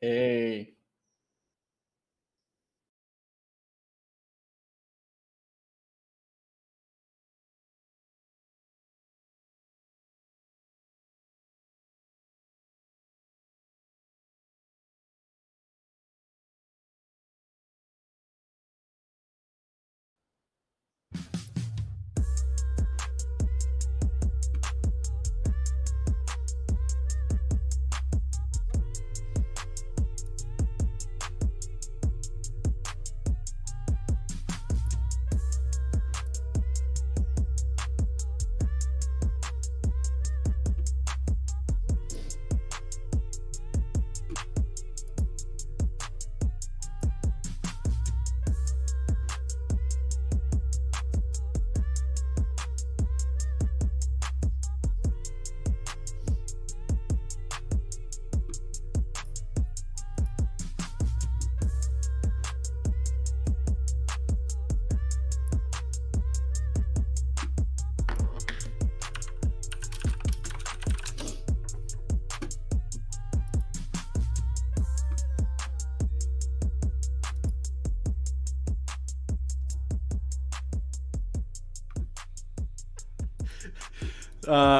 Hey,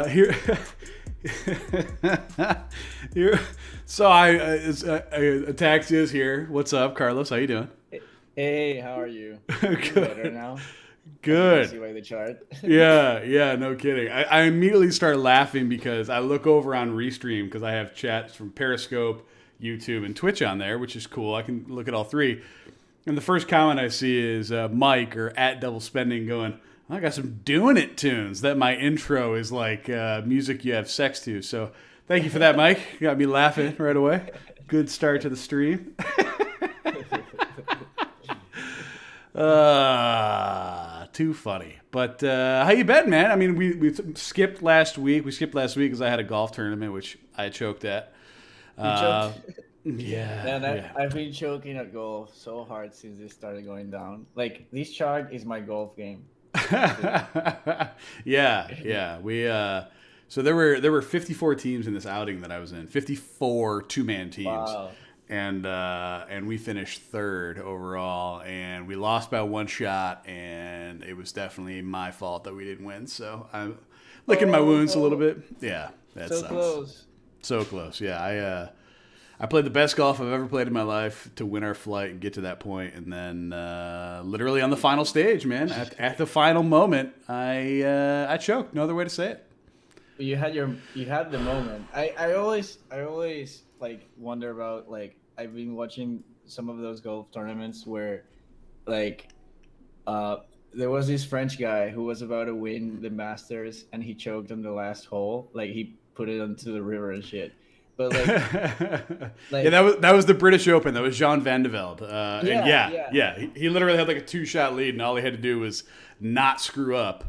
Here, here. So Taxi is here. What's up, Carlos? How you doing? hey, how are you? Feeling better Good. now? As you can see Good. by the chart. Yeah, yeah, no kidding. I immediately start laughing because I look over on Restream because I have chats from Periscope, YouTube, and Twitch on there, which is cool. I can look at all three. And the first comment I see is Mike or at Double Spending going, I got some doing it tunes. That my intro is like music you have sex to. So thank you for that, Mike. You got me laughing right away. Good start to the stream. Too funny. But how you been, man? I mean, we skipped last week. We skipped last week because I had a golf tournament, which I choked at. You Uh, choked. yeah, Man, yeah. I've been choking at golf so hard since it started going down. Like this chart is my golf game. Seriously. Yeah, yeah. So there were 54 teams in this outing that I was in. 54 two-man teams. Wow. And we finished third overall and we lost by one shot and it was definitely my fault that we didn't win. So I'm licking my Oh wounds a little no. bit. Yeah, that So sucks. close. So close. Yeah, I played the best golf I've ever played in my life to win our flight and get to that point, and then literally on the final stage, man, at the final moment, I choked. No other way to say it. You had the moment. I always like wonder about like I've been watching some of those golf tournaments where like Uh, there was this French guy who was about to win the Masters, and he choked on the last hole. Like he put it onto the river and shit. But Yeah, like that was the British Open. That was Jean Van de Velde, and yeah, yeah, yeah. yeah, he literally had like a two-shot lead, and all he had to do was not screw up.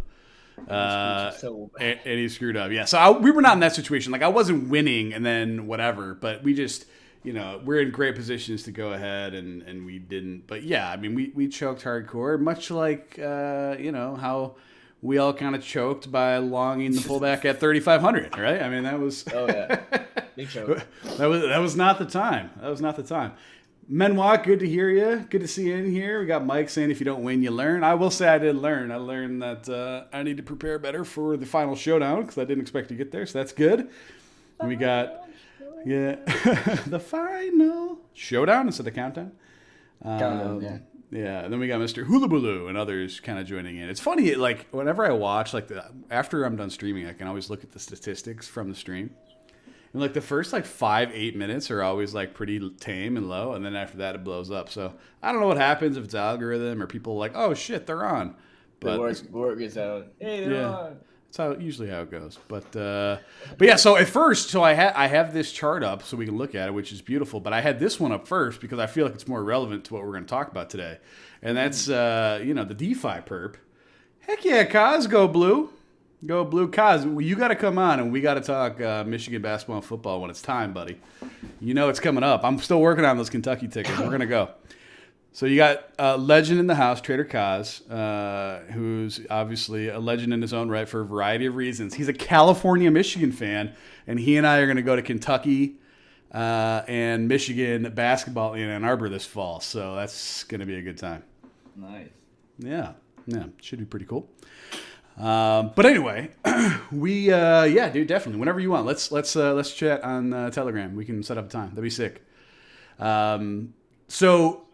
And he screwed so bad. And he screwed up. Yeah, so we were not in that situation. Like I wasn't winning, and then whatever. But we just, we're in great positions to go ahead, and we didn't. But yeah, I mean, we choked hardcore, much like how we all kind of choked by longing to pull back at 3,500. Right? I mean, that was Oh yeah, big choke. that was not the time. That was not the time. Menwalk, good to hear you. Good to see you in here. We got Mike saying if you don't win, you learn. I will say I did learn. I learned that I need to prepare better for the final showdown because I didn't expect to get there, so that's good. And we got, Final yeah, showdown. the final showdown instead of countdown. Countdown, yeah. Yeah, and then we got Mr. Hulabulu and others kind of joining in. It's funny, like whenever I watch, like after I'm done streaming, I can always look at the statistics from the stream. And like the first like 5-8 minutes are always like pretty tame and low, and then after that it blows up. So I don't know what happens if it's algorithm or people like, oh shit, they're on. The But work is out. Hey, they're yeah, on. that's how usually how it goes. But yeah. So at first, so I have this chart up so we can look at it, which is beautiful. But I had this one up first because I feel like it's more relevant to what we're going to talk about today, and that's the DeFi perp. Heck yeah, Kaz, go blue. Go blue, Kaz. You got to come on and we got to talk Michigan basketball and football when it's time, buddy. You know it's coming up. I'm still working on those Kentucky tickets. We're gonna go. So you got a legend in the house, Trader Kaz, who's obviously a legend in his own right for a variety of reasons. He's a California Michigan fan, and he and I are going to go to Kentucky and Michigan basketball in Ann Arbor this fall. So that's going to be a good time. Nice. Yeah, should be pretty cool. But anyway, yeah, dude, definitely. Whenever you want, let's chat on Telegram. We can set up a time. That'd be sick. So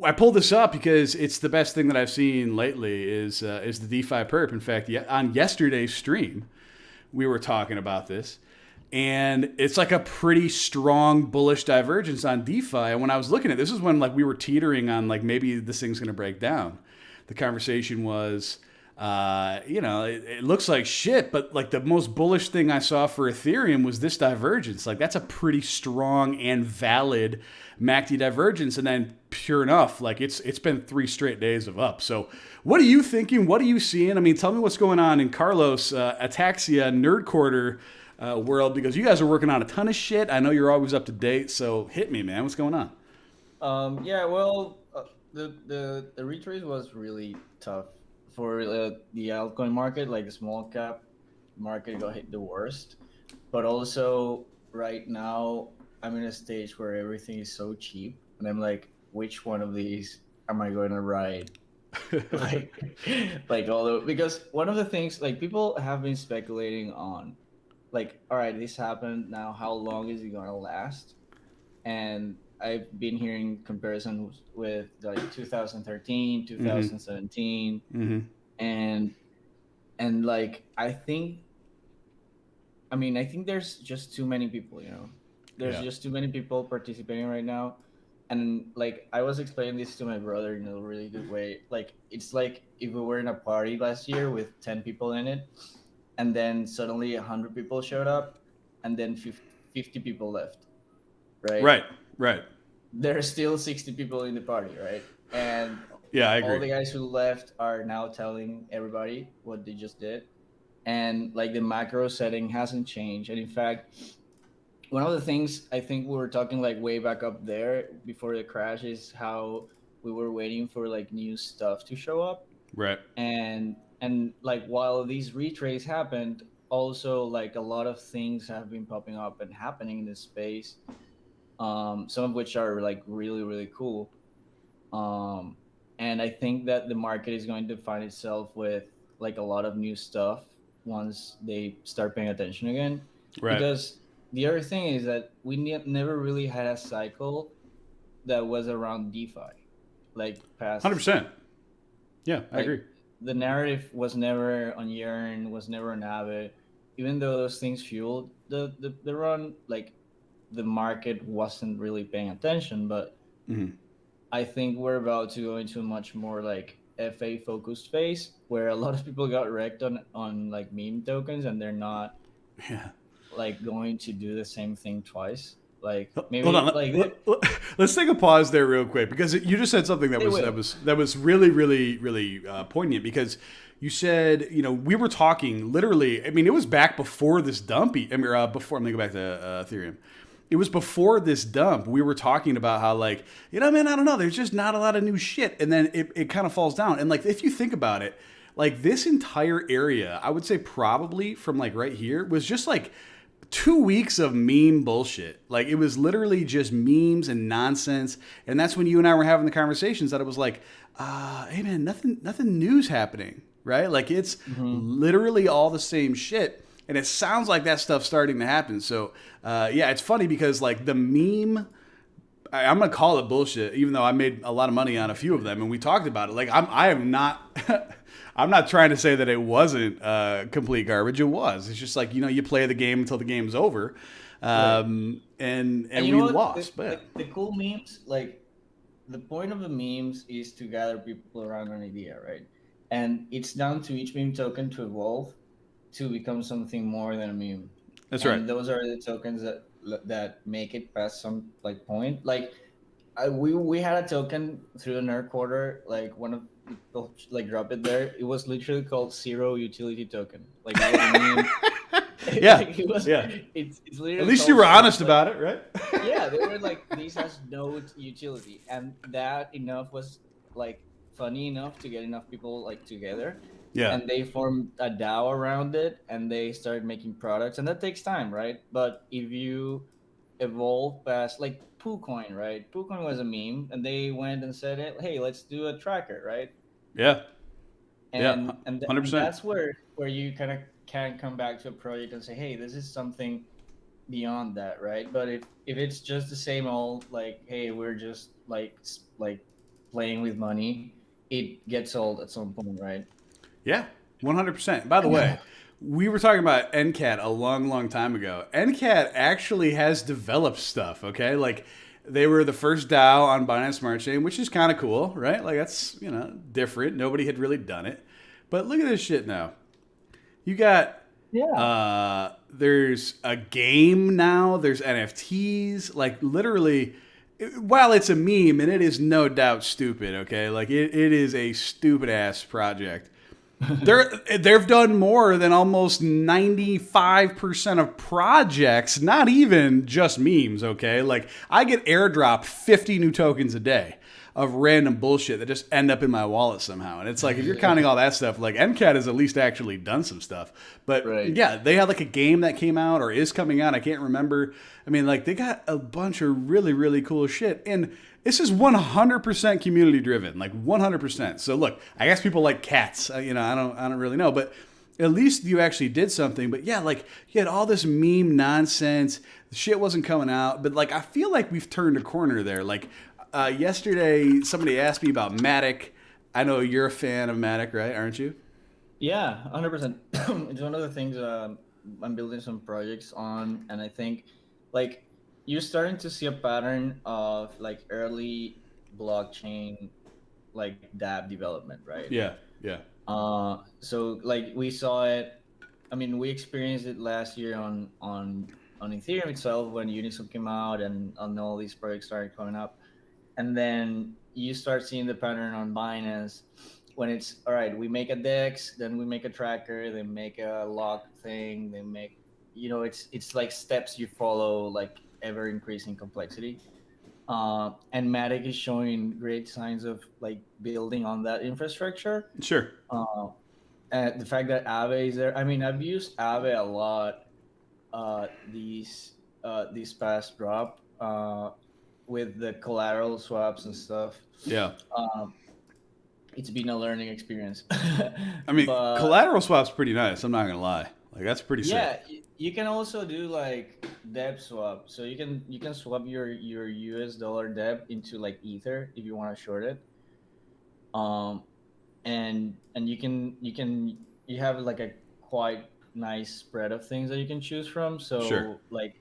I pulled this up because it's the best thing that I've seen lately is the DeFi perp. In fact, on yesterday's stream, we were talking about this, and it's like a pretty strong bullish divergence on DeFi. And when I was looking at this, is when like we were teetering on like maybe this thing's going to break down. The conversation was, it looks like shit, but like the most bullish thing I saw for Ethereum was this divergence. Like that's a pretty strong and valid MACD divergence. And then pure enough, like it's been 3 straight days of up. So what are you thinking? What are you seeing? I mean, tell me what's going on in Carlos, Ataxia, Nerd Quarter world, because you guys are working on a ton of shit. I know you're always up to date. So hit me, man. What's going on? Yeah, well, the retrace was really tough for the altcoin market. Like the small cap market got hit the worst, but also right now I'm in a stage where everything is so cheap, and I'm like, which one of these am I going to ride? like although because one of the things like people have been speculating on, like, all right, this happened now. How long is it going to last? And I've been hearing comparisons with like 2013, 2017, and like I think there's just too many people, There's just too many people participating right now. And like I was explaining this to my brother in a really good way. Like it's like if we were in a party last year with 10 people in it, and then suddenly 100 people showed up, and then 50 people left. Right. There's still 60 people in the party, right? And yeah, I agree. All the guys who left are now telling everybody what they just did. And like the macro setting hasn't changed. And in fact, one of the things I think we were talking like way back up there before the crash is how we were waiting for like new stuff to show up. Right. And like while these retraces happened, also like a lot of things have been popping up and happening in this space. Some of which are like really, really cool. And I think that the market is going to find itself with like a lot of new stuff once they start paying attention again. Right. Because the other thing is that we never really had a cycle that was around DeFi, like past 100%. Yeah, I agree. The narrative was never on Yearn, was never on Abbott, even though those things fueled the run. Like the market wasn't really paying attention, but I think we're about to go into a much more like FA focused phase where a lot of people got wrecked on like meme tokens, and they're not like going to do the same thing twice. Like maybe hold on, let's take a pause there real quick, because you just said something that was really, really, really poignant, because you said, we were talking literally, I mean, it was back before this dump. I'm going to go back to Ethereum. It was before this dump. We were talking about how like, man, I don't know. There's just not a lot of new shit. And then it kind of falls down. And like, if you think about it, like this entire area, I would say probably from like right here was just like 2 weeks of meme bullshit. Like it was literally just memes and nonsense. And that's when you and I were having the conversations that it was like, hey man, nothing new's happening, right? Like it's literally all the same shit. And it sounds like that stuff's starting to happen. So, it's funny because like the meme, I'm going to call it bullshit, even though I made a lot of money on a few of them. And we talked about it. Like I am not, I'm not trying to say that it wasn't complete garbage. It was. It's just like, you play the game until the game's over. And we lost. The cool memes, like the point of the memes is to gather people around an idea, right? And it's down to each meme token to evolve to become something more than a meme. That's right. And those are the tokens that make it past some like point. Like we had a token through the Nerd Quarter, like one of people like drop it there. It was literally called Zero Utility Token. Like it was a meme. Yeah. Like, it was, yeah. It's literally. At least you were honest about it, right? Yeah, they were like, this has no utility, and that enough was like funny enough to get enough people like together. Yeah. And they formed a DAO around it, and they started making products, and that takes time, right? But if you evolve past like PooCoin, right? PooCoin was a meme, and they went and said, "Hey, let's do a tracker," right? Yeah. Yeah. And 100%. that's where you kind of can come back to a project and say, "Hey, this is something beyond that," right? But if it's just the same old like, "Hey, we're just like playing with money," it gets old at some point, right? Yeah, 100%. By the way, we were talking about NCAT a long, long time ago. NCAT actually has developed stuff, okay? Like, they were the first DAO on Binance Smart Chain, which is kind of cool, right? Like, that's, different. Nobody had really done it. But look at this shit now. You got, Yeah. there's a game now, there's NFTs. Like, literally, while it's a meme, and it is no doubt stupid, okay? Like, it is a stupid ass project. They've done more than almost 95% of projects, not even just memes, okay? Like, I get airdropped 50 new tokens a day of random bullshit that just end up in my wallet somehow. And it's like, if you're counting all that stuff, like, MCAT has at least actually done some stuff. But Right. yeah, they had like a game that came out or is coming out. I can't remember. I mean, like, they got a bunch of really, really cool shit. And this is 100% community driven, like 100%. So look, I guess people like cats. I don't really know, but at least you actually did something. But yeah, like, you had all this meme nonsense. The shit wasn't coming out, but like, I feel like we've turned a corner there. Like, yesterday, somebody asked me about Matic. I know you're a fan of Matic, right? Aren't you? Yeah, 100%. It's one of the things I'm building some projects on, and I think like you're starting to see a pattern of like early blockchain like dApp development, right? Yeah, yeah, So like we saw it. I mean, we experienced it last year on Ethereum itself when Uniswap came out and all these projects started coming up, and then you start seeing the pattern on Binance when it's all right. We make a DEX, then we make a tracker, then make a lock thing, then make it's like steps you follow, like ever increasing complexity. And Matic is showing great signs of like building on that infrastructure. sure. Uh, and the fact that Aave is there. I mean, I've used Aave a lot these past drop with the collateral swaps and stuff. Yeah. Um, it's been a learning experience. I mean, But collateral swap's pretty nice. I'm not gonna lie. Like, that's pretty sick. yeah, you can also do like debt swap. So you can swap your US dollar debt into like Ether if you want to short it. Um, and you have like a quite nice spread of things that you can choose from. Sure. So like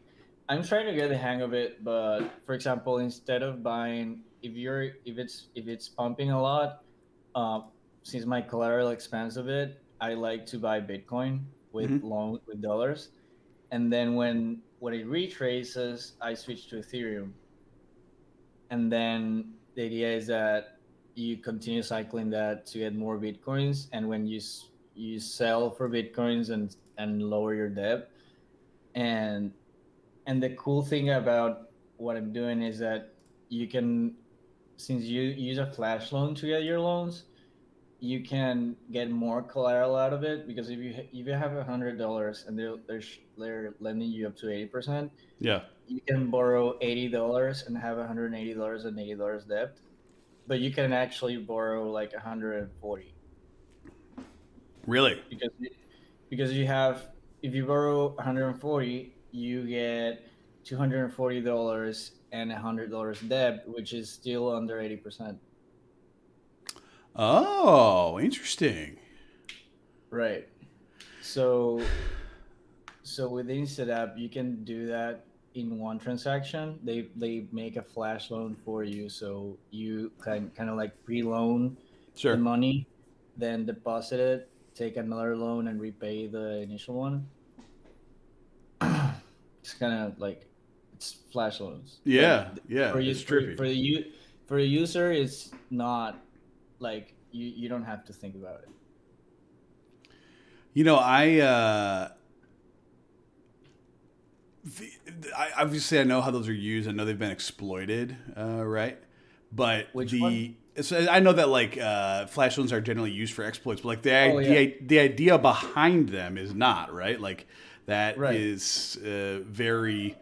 I'm trying to get the hang of it, but for example, instead of buying if it's pumping a lot, uh, since my collateral expands a bit, I like to buy Bitcoin with Hmm. with dollars, and then when it retraces, I switch to Ethereum, and then the idea is that you continue cycling that to get more Bitcoins, and when you sell for Bitcoins and lower your debt, and the cool thing about what I'm doing is that you can, since you use a flash loan to get your loans, you can get more collateral out of it because if you have $100 and they're lending you up to 80%, Yeah. you can borrow $80 and have $180 and $80 debt, but you can actually borrow like 140 Really? because you have if you borrow 140, you get $240 and $100 debt, which is still under 80%. Oh, interesting. Right. So with Instant app, you can do that in one transaction. They make a flash loan for you, so you can kind of like pre-loan the Sure. money, then deposit it, take another loan, and repay the initial one. It's kind of like it's flash loans, but Yeah. Yeah. for you It's trippy. for the user, it's not like you don't have to think about it. You know, obviously I know how those are used. I know they've been exploited, right? But Which one? I know that like flash loans are generally used for exploits, but like Oh yeah, the idea behind them is not right. Like that right. is very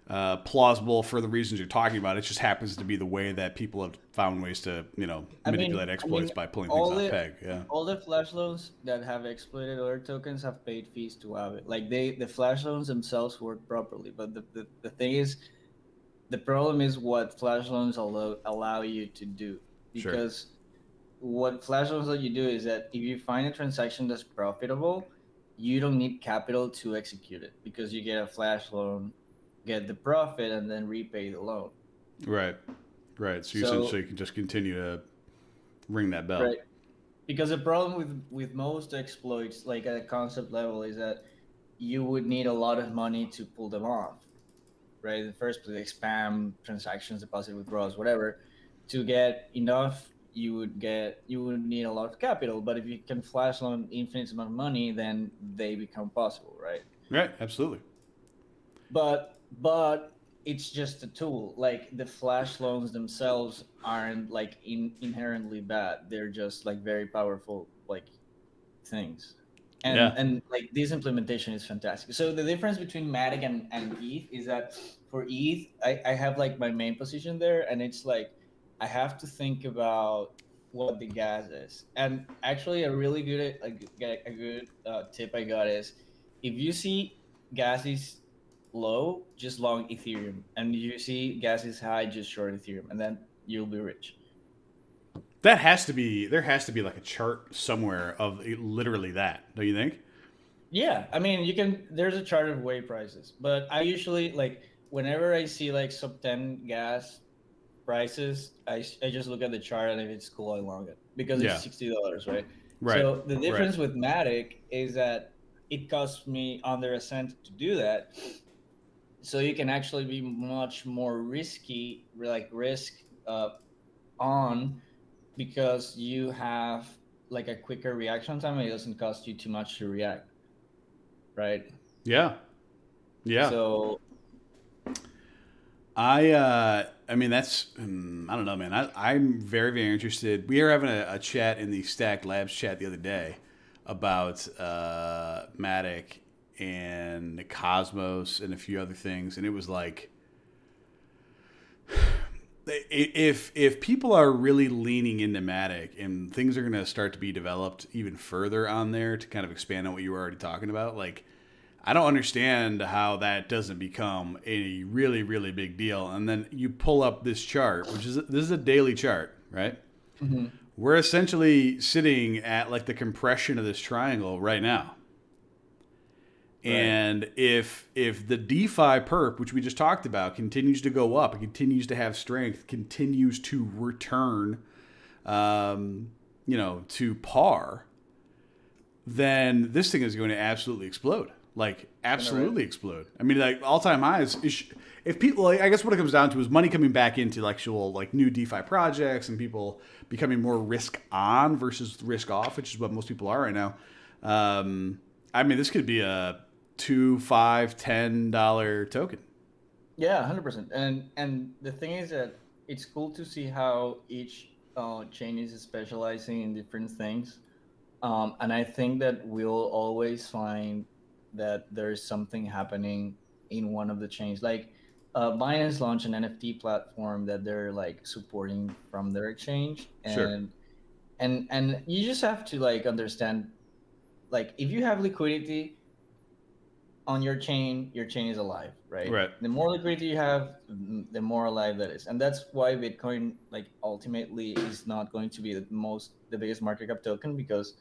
plausible for the reasons you're talking about. It just happens to be the way that people have found ways to, manipulate I mean, exploits by pulling things all off the peg. Yeah. all the flash loans that have exploited other tokens have paid fees to Aave. Like the flash loans themselves work properly, but the thing is, the problem is what flash loans allow you to do, Sure. because what flash loans let you do is that if you find a transaction that's profitable, you don't need capital to execute it because you get a flash loan, get the profit, and then repay the loan. Right. Right. So you So essentially can just continue to ring that bell. right, because the problem with most exploits, like at a concept level, is that you would need a lot of money to pull them off. Right, in the first place, like spam, transactions, deposit withdrawals, whatever. To get enough, you would need a lot of capital. But if you can flash loan infinite amount of money, then they become possible, right? Right. Absolutely. But it's just a tool. Like the flash loans themselves aren't like inherently bad. They're just like very powerful like things. Yeah. And like this implementation is fantastic. So the difference between Matic and ETH is that for ETH, I have like my main position there, and it's like I have to think about what the gas is. And actually, a really good a good tip I got is if you see gas is low, just long Ethereum, and you see gas is high, just short Ethereum, and then you'll be rich. That has to be, there has to be like a chart somewhere of literally that, don't you think? Yeah, I mean, you can. There's a chart of way prices, but I usually like whenever I see like sub 10 gas prices, I just look at the chart, and if it's cool, I long it because it's Yeah. $60, right? Right. So the Right. difference with Matic is that it costs me under a cent to do that, so you can actually be much more risky, like risk uh, on, because you have like a quicker reaction time, and it doesn't cost you too much to react, right? Yeah. Yeah. So I mean, that's, I don't know, man. I'm very, very interested. We were having a chat in the Stacked Labs chat the other day about Matic and Cosmos and a few other things, and it was like, if people are really leaning into Matic and things are going to start to be developed even further on there to kind of expand on what you were already talking about, like I don't understand how that doesn't become a really, really big deal. And then you pull up this chart, which is, this is a daily chart, right? mhm, We're essentially sitting at like the compression of this triangle right now. right, And if the DeFi perp, which we just talked about, continues to go up, it continues to have strength, continues to return, to par, then this thing is going to absolutely explode. Like absolutely explode. I mean, like all-time highs. If people, like, I guess what it comes down to is money coming back into actual like new DeFi projects and people becoming more risk on versus risk off, which is what most people are right now. I mean, this could be a $2, $5, $10 token. yeah, 100%. And the thing is that it's cool to see how each chain is specializing in different things. And I think that we'll always find that there's something happening in one of the chains. Like Binance launched an NFT platform that they're like supporting from their exchange, Sure. and you just have to like understand, like if you have liquidity on your chain is alive, right? Right. The more liquidity you have, the more alive that is, and that's why Bitcoin, like ultimately, is not going to be the biggest market cap token, because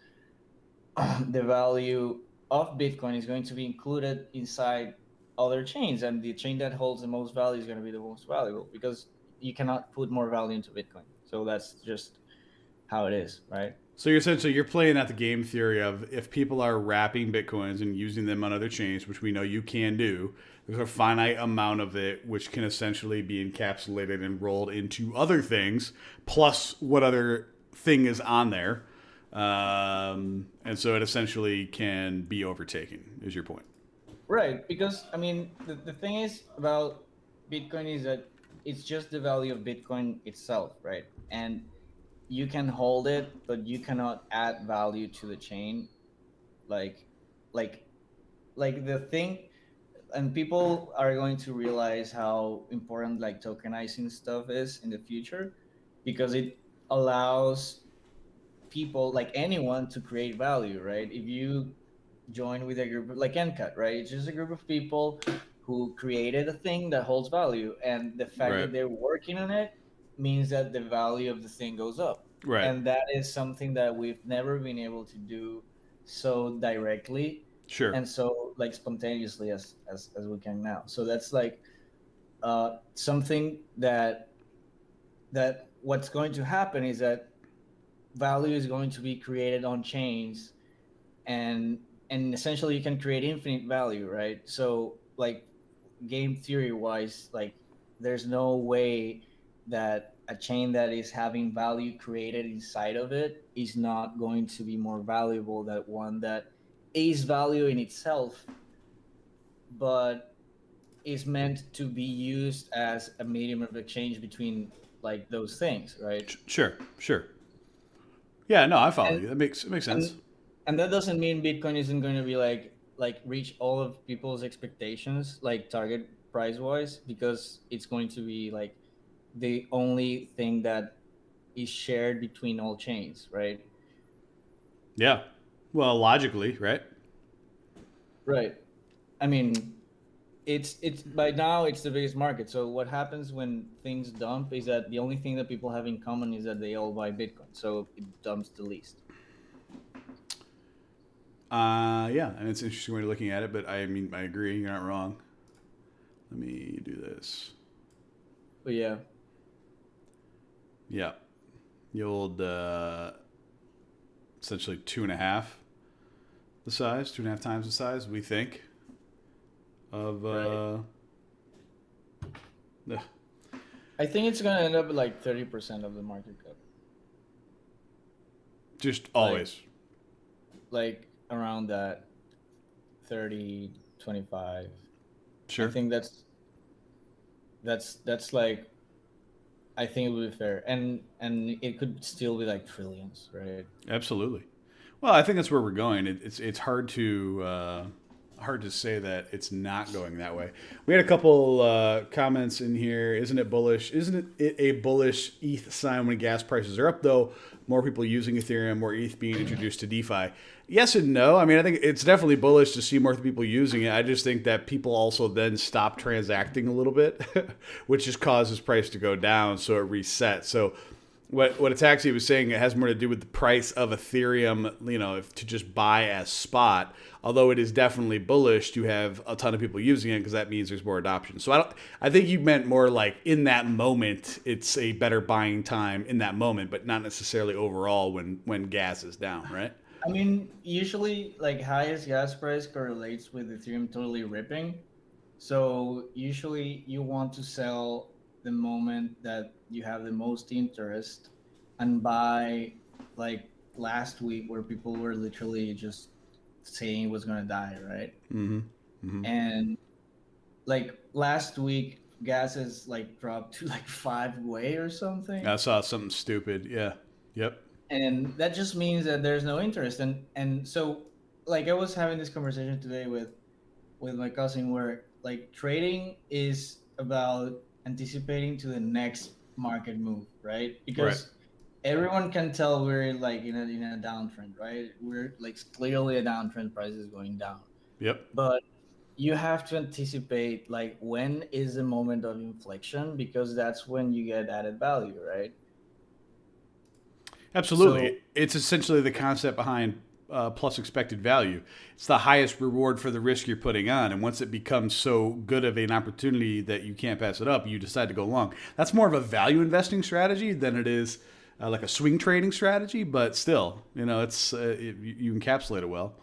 the value of Bitcoin is going to be included inside other chains, and the chain that holds the most value is going to be the most valuable, because you cannot put more value into Bitcoin. So that's just how it is, right? So you're essentially you're playing out the game theory of if people are wrapping bitcoins and using them on other chains, which we know you can do, there's a finite amount of it which can essentially be encapsulated and rolled into other things, plus what other thing is on there, and so it essentially can be overtaken. Is your point? Right, because I mean, the thing is about Bitcoin is that it's just the value of Bitcoin itself, right? And you can hold it, but you cannot add value to the chain. Like, like, like the thing. and people are going to realize how important like tokenizing stuff is in the future, because it allows people, like anyone, to create value, right? If you join with a group like NCAT, right? It's just a group of people who created a thing that holds value, and the fact Right. that they're working on it means that the value of the thing goes up. Right. And that is something that we've never been able to do so directly Sure. and so like spontaneously as we can now. So that's like something that what's going to happen is that value is going to be created on chains, and essentially you can create infinite value, right? So like game theory wise, like there's no way that a chain that is having value created inside of it is not going to be more valuable than one that is value in itself, but is meant to be used as a medium of exchange between like those things, right? Sure. Sure. Yeah. No, I follow and you. That makes sense. and and that doesn't mean Bitcoin isn't going to be like reach all of people's expectations, like target price wise, because it's going to be like the only thing that is shared between all chains, right? Yeah. Well, logically, right? Right. I mean, it's by now it's the biggest market. So what happens when things dump is that the only thing that people have in common is that they all buy Bitcoin. So it dumps the least. Yeah, and it's an interesting way of looking at it, but I mean, I agree. You're not wrong. Let me do this. But yeah, Yeah. The old, essentially 2.5 the size, 2.5 times the size, we think, of, right. the, I think it's gonna end up at like 30% of the market cap. just Like always. like around that 30, 25. I Sure. think that's like I think it would be fair. And it could still be like trillions, right? Absolutely. Well, I think that's where we're going. It's hard to say that it's not going that way. We had a couple comments in here. Isn't it bullish? Isn't it a bullish ETH sign when gas prices are up? Though more people using Ethereum, more ETH being introduced to DeFi. Yes and no. I mean, I think it's definitely bullish to see more people using it. I just think that people also then stop transacting a little bit, which just causes price to go down. So it resets. So what Ataxi was saying, it has more to do with the price of Ethereum, to just buy as spot. Although it is definitely bullish to have a ton of people using it because that means there's more adoption. So I think you meant more like in that moment, it's a better buying time in that moment, but not necessarily overall when gas is down, right? I mean, usually like highest gas price correlates with Ethereum totally ripping. So usually you want to sell the moment that you have the most interest and buy like last week where people were literally just saying it was gonna die, right? Mm-hmm. Mm-hmm. And like last week gas has like dropped to like 5 way or something. I saw something stupid. Yeah. Yep. And that just means that there's no interest. And so like I was having this conversation today with my cousin where like trading is about anticipating to the next market move, right? Right. Because everyone can tell we're like in a downtrend, right? We're like clearly a downtrend, price is going down. Yep. But you have to anticipate like when is the moment of inflection, because that's when you get added value, right? So Absolutely. It's essentially the concept behind plus expected value. It's the highest reward for the risk you're putting on. And once it becomes so good of an opportunity that you can't pass it up, you decide to go long. That's more of a value investing strategy than it is like a swing trading strategy. But still, you encapsulate it well.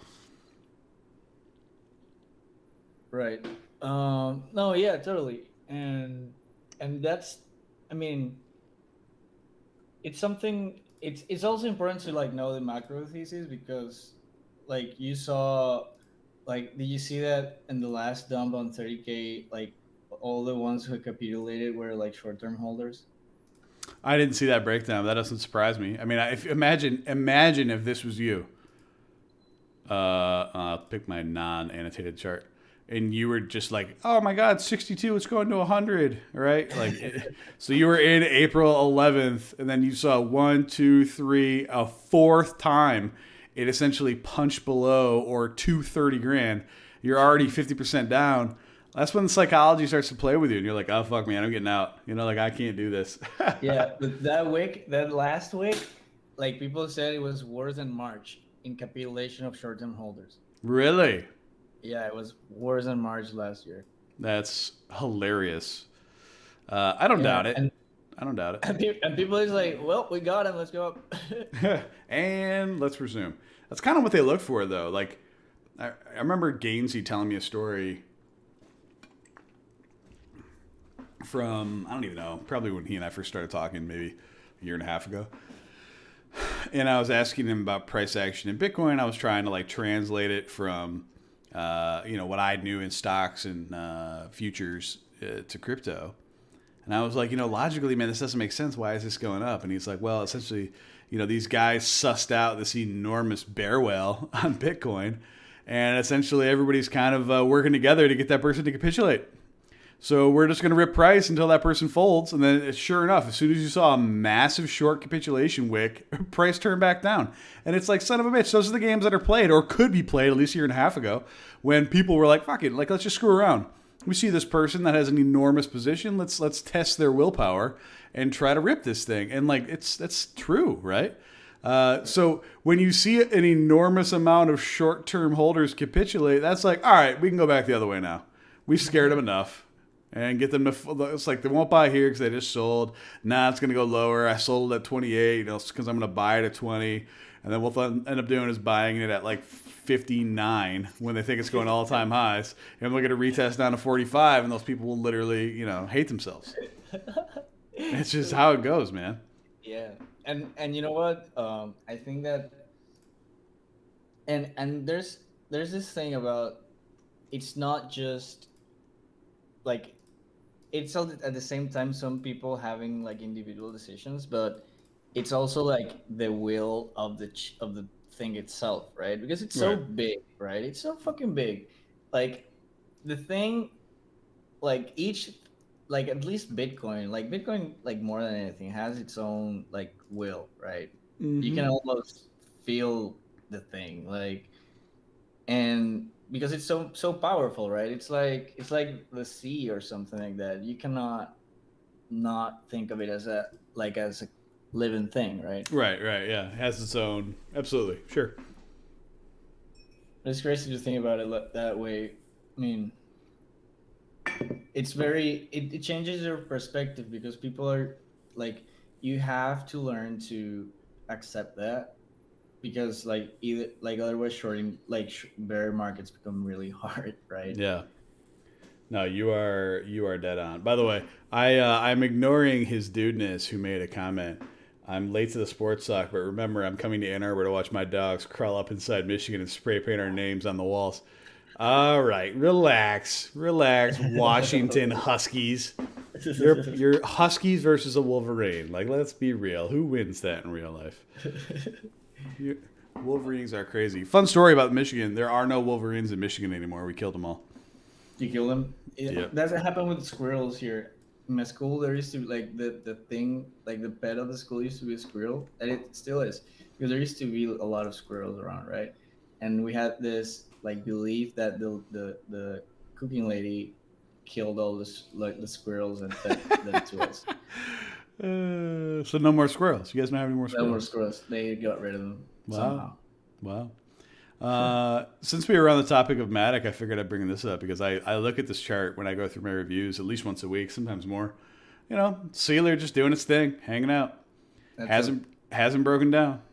right. No, yeah, totally. And that's, I mean, it's something, it's also important to like know the macro thesis, because like you saw, like did you see that in the last dump on 30K, like all the ones who capitulated were like short-term holders? I didn't see that breakdown. That doesn't surprise me. I mean, imagine if this was you. I'll pick my non-annotated chart. and you were just like, oh my God, 62, it's going to 100, right? So you were in April 11th, and then you saw 1, 2, 3, a fourth time it essentially punched below or 230 grand. You're already 50% down. That's when the psychology starts to play with you, and you're like, oh fuck, man, I'm getting out. Like I can't do this. Yeah, but that last week, like people said, it was worse than March in capitulation of short-term holders. Really? Yeah, it was worse than March last year. That's hilarious. I don't doubt it. I don't doubt it. And people is like, well, we got him. Let's go up. And let's resume. That's kind of what they look for, though. Like, I remember Gainsey telling me a story from, I don't even know, probably when he and I first started talking, maybe a year and a half ago. And I was asking him about price action in Bitcoin. I was trying to like translate it from, what I knew in stocks and futures to crypto. And I was like, logically, man, this doesn't make sense. Why is this going up? And he's like, well, essentially, these guys sussed out this enormous bear whale on Bitcoin. And essentially everybody's kind of working together to get that person to capitulate. So we're just going to rip price until that person folds. And then sure enough, as soon as you saw a massive short capitulation wick, price turned back down. And it's like, son of a bitch, those are the games that are played or could be played at least a year and a half ago when people were like, fuck it, like let's just screw around. We see this person that has an enormous position. Let's test their willpower and try to rip this thing. And like that's true, right? So when you see an enormous amount of short-term holders capitulate, that's like, all right, we can go back the other way now. We've scared them enough. And get them to, it's like they won't buy here because they just sold. Nah, it's going to go lower. I sold it at 28 because I'm going to buy it at 20. And then what we'll end up doing is buying it at like 59 when they think it's going all-time highs. And we're going to retest down to 45, and those people will literally, hate themselves. It's just how it goes, man. Yeah. And you know what? I think that and there's this thing about it's not just like it's all at the same time some people having like individual decisions, but it's also like the will of the thing itself, right? Because it's so big, right? It's so fucking big. Like the thing, like each, like at least Bitcoin, like more than anything has its own like will, right? Mm-hmm. You can almost feel the thing, like, and because it's so powerful, right? It's like the sea or something like that. You cannot not think of it as a living thing, right? Right, yeah. It has its own, absolutely, sure. It's crazy to think about it that way. I mean, it's very, it changes your perspective because people are like, you have to learn to accept that because like either like otherwise shorting bear markets become really hard, right? Yeah. No, you are dead on. By the way, I'm ignoring his dudeness who made a comment. I'm late to the sports talk, but remember, I'm coming to Ann Arbor to watch my dogs crawl up inside Michigan and spray paint our names on the walls. All right, relax, Washington Huskies. You're Huskies versus a Wolverine. Like, let's be real. Who wins that in real life? Wolverines are crazy. Fun story about Michigan. There are no Wolverines in Michigan anymore. We killed them all. You kill them? Yeah. That's what happened with squirrels here. In my school, there used to be like the thing, like the pet of the school used to be a squirrel, and it still is because there used to be a lot of squirrels around, right? And we had this like belief that the cooking lady killed all the squirrels and fed them to us. So no more squirrels. You guys don't have any more squirrels? No more squirrels. They got rid of them somehow. Wow. Since we were on the topic of Matic, I figured I'd bring this up because I look at this chart when I go through my reviews at least once a week, sometimes more. Sealer just doing its thing, hanging out. Hasn't broken down.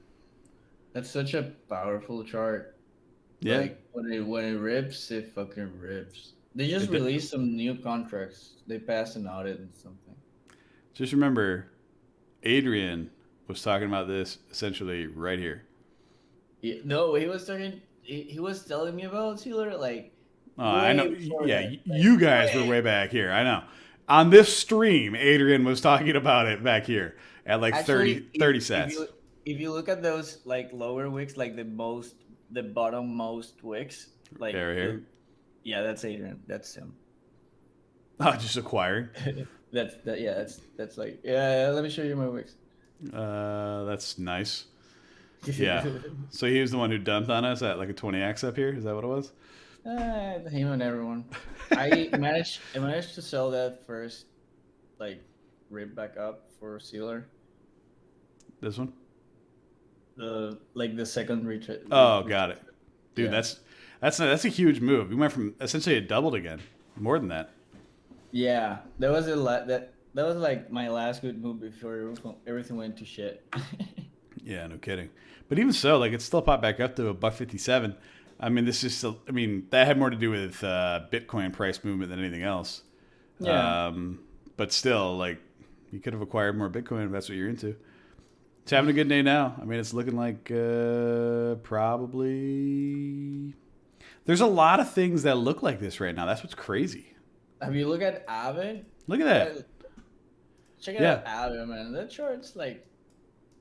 That's such a powerful chart. Yeah. Like when it rips, it fucking rips. They just released some new contracts. They passed an audit and something. Just remember, Adrian was talking about this essentially right here. Yeah, no, he was talking. He was telling me about Sealer like. Oh, I know. Yeah, you guys were way back here. I know. On this stream, Adrian was talking about it back here at like actually, 30 cents. If you look at those like lower wicks, like the bottom most wicks, like here. Yeah, that's Adrian. That's him. Oh, just acquiring. That's that. Yeah, that's like yeah. Let me show you my Wix. That's nice. Yeah. So he was the one who dumped on us at like a 20x up here. Is that what it was? Him and everyone. I managed to sell that first, like, rip back up for Sealer. This one? The second retreat. Oh, got it. Dude, Yeah. that's a huge move. We went from essentially it doubled again. More than that. Yeah, that was like my last good move before everything went to shit. Yeah, no kidding. But even so, like it's still popped back up to a buck 57. I mean, this is still. I mean, that had more to do with Bitcoin price movement than anything else. Yeah. But still, like you could have acquired more Bitcoin if that's what you're into. It's having a good day now. I mean, it's looking like probably. There's a lot of things that look like this right now. That's what's crazy. Have you looked at Aave? Look at that. Check it Yeah. out, Aave, man. That short's like,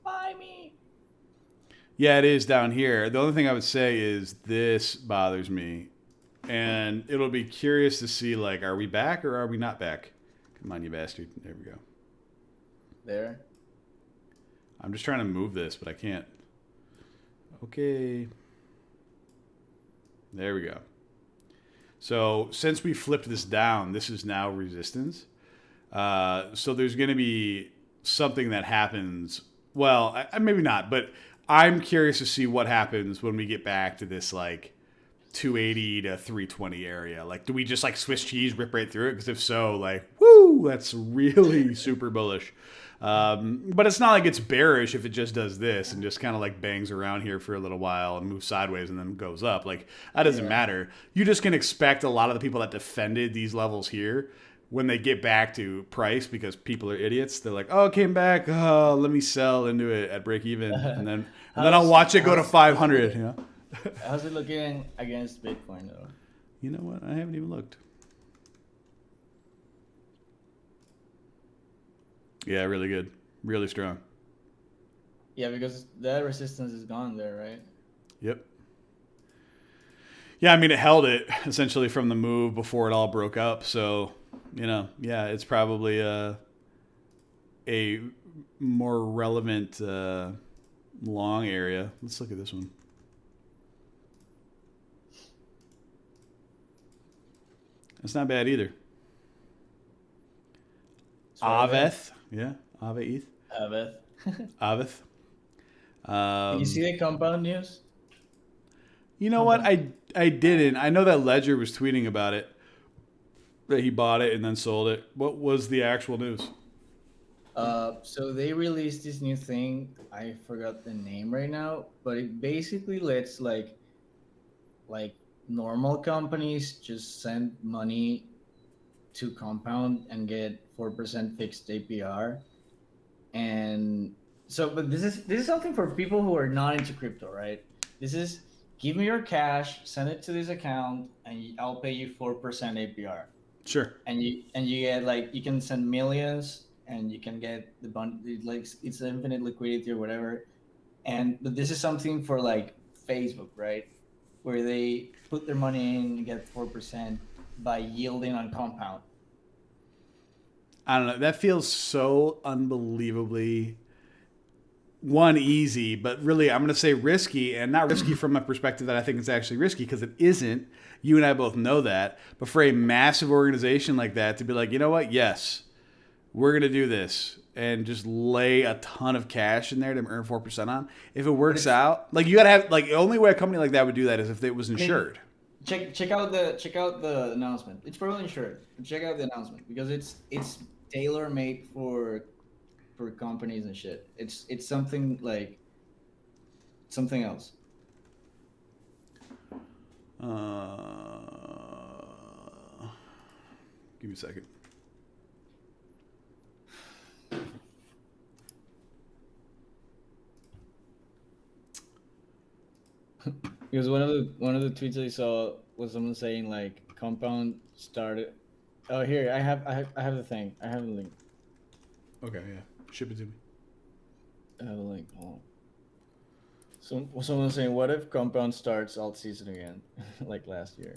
buy me. Yeah, it is down here. The only thing I would say is this bothers me. And it'll be curious to see, like, are we back or are we not back? Come on, you bastard. There we go. There. I'm just trying to move this, but I can't. Okay. There we go. So since we flipped this down, this is now resistance. So there's going to be something that happens. Well, maybe not, but I'm curious to see what happens when we get back to this like 280 to 320 area. Like, do we just like Swiss cheese rip right through it? Because if so, like, woo, that's really super bullish. But it's not like it's bearish if it just does this and just kind of like bangs around here for a little while and moves sideways and then goes up. Like, that doesn't matter. You just can expect a lot of the people that defended these levels here when they get back to price, because people are idiots. They're like, oh, it came back. Oh, let me sell into it at break even. And then I'll watch it go to 500, you know? How's it looking against Bitcoin though? You know what? I haven't even looked. Yeah, really good. Really strong. Yeah, because that resistance is gone there, right? Yep. Yeah, I mean, it held it essentially from the move before it all broke up. So, you know, yeah, it's probably a more relevant long area. Let's look at this one. That's not bad either. Aveth. Yeah, Aveth. Aave. Aveth. Did you see the compound news? You know what? I didn't. I know that Ledger was tweeting about it, that he bought it and then sold it. What was the actual news? So they released this new thing. I forgot the name right now, but it basically lets like normal companies just send money to Compound and get 4% fixed APR. And so, but this is something for people who are not into crypto, right? This is, give me your cash, send it to this account, and I'll pay you 4% APR. Sure. And you get, like, you can send millions, and you can get the like it's infinite liquidity or whatever. But this is something for like Facebook, right? Where they put their money in and get 4% by yielding on Compound. I don't know. That feels so unbelievably easy, but really I'm going to say risky, and not risky from a perspective that I think it's actually risky, because it isn't. You and I both know that. But for a massive organization like that to be like, you know what? Yes, we're going to do this, and just lay a ton of cash in there to earn 4% on. If it works out, like, you got to have, like, the only way a company like that would do that is if it was insured. Check out the announcement. It's probably insured. Check out the announcement, because it's tailor made for companies and shit. It's something like something else. Give me a second. Because one of the tweets I saw was someone saying like Compound started. Oh, here I have the thing. I have the link. Okay, yeah. Ship it to me. I have a link. Oh. Someone saying, what if Compound starts alt season again, like last year?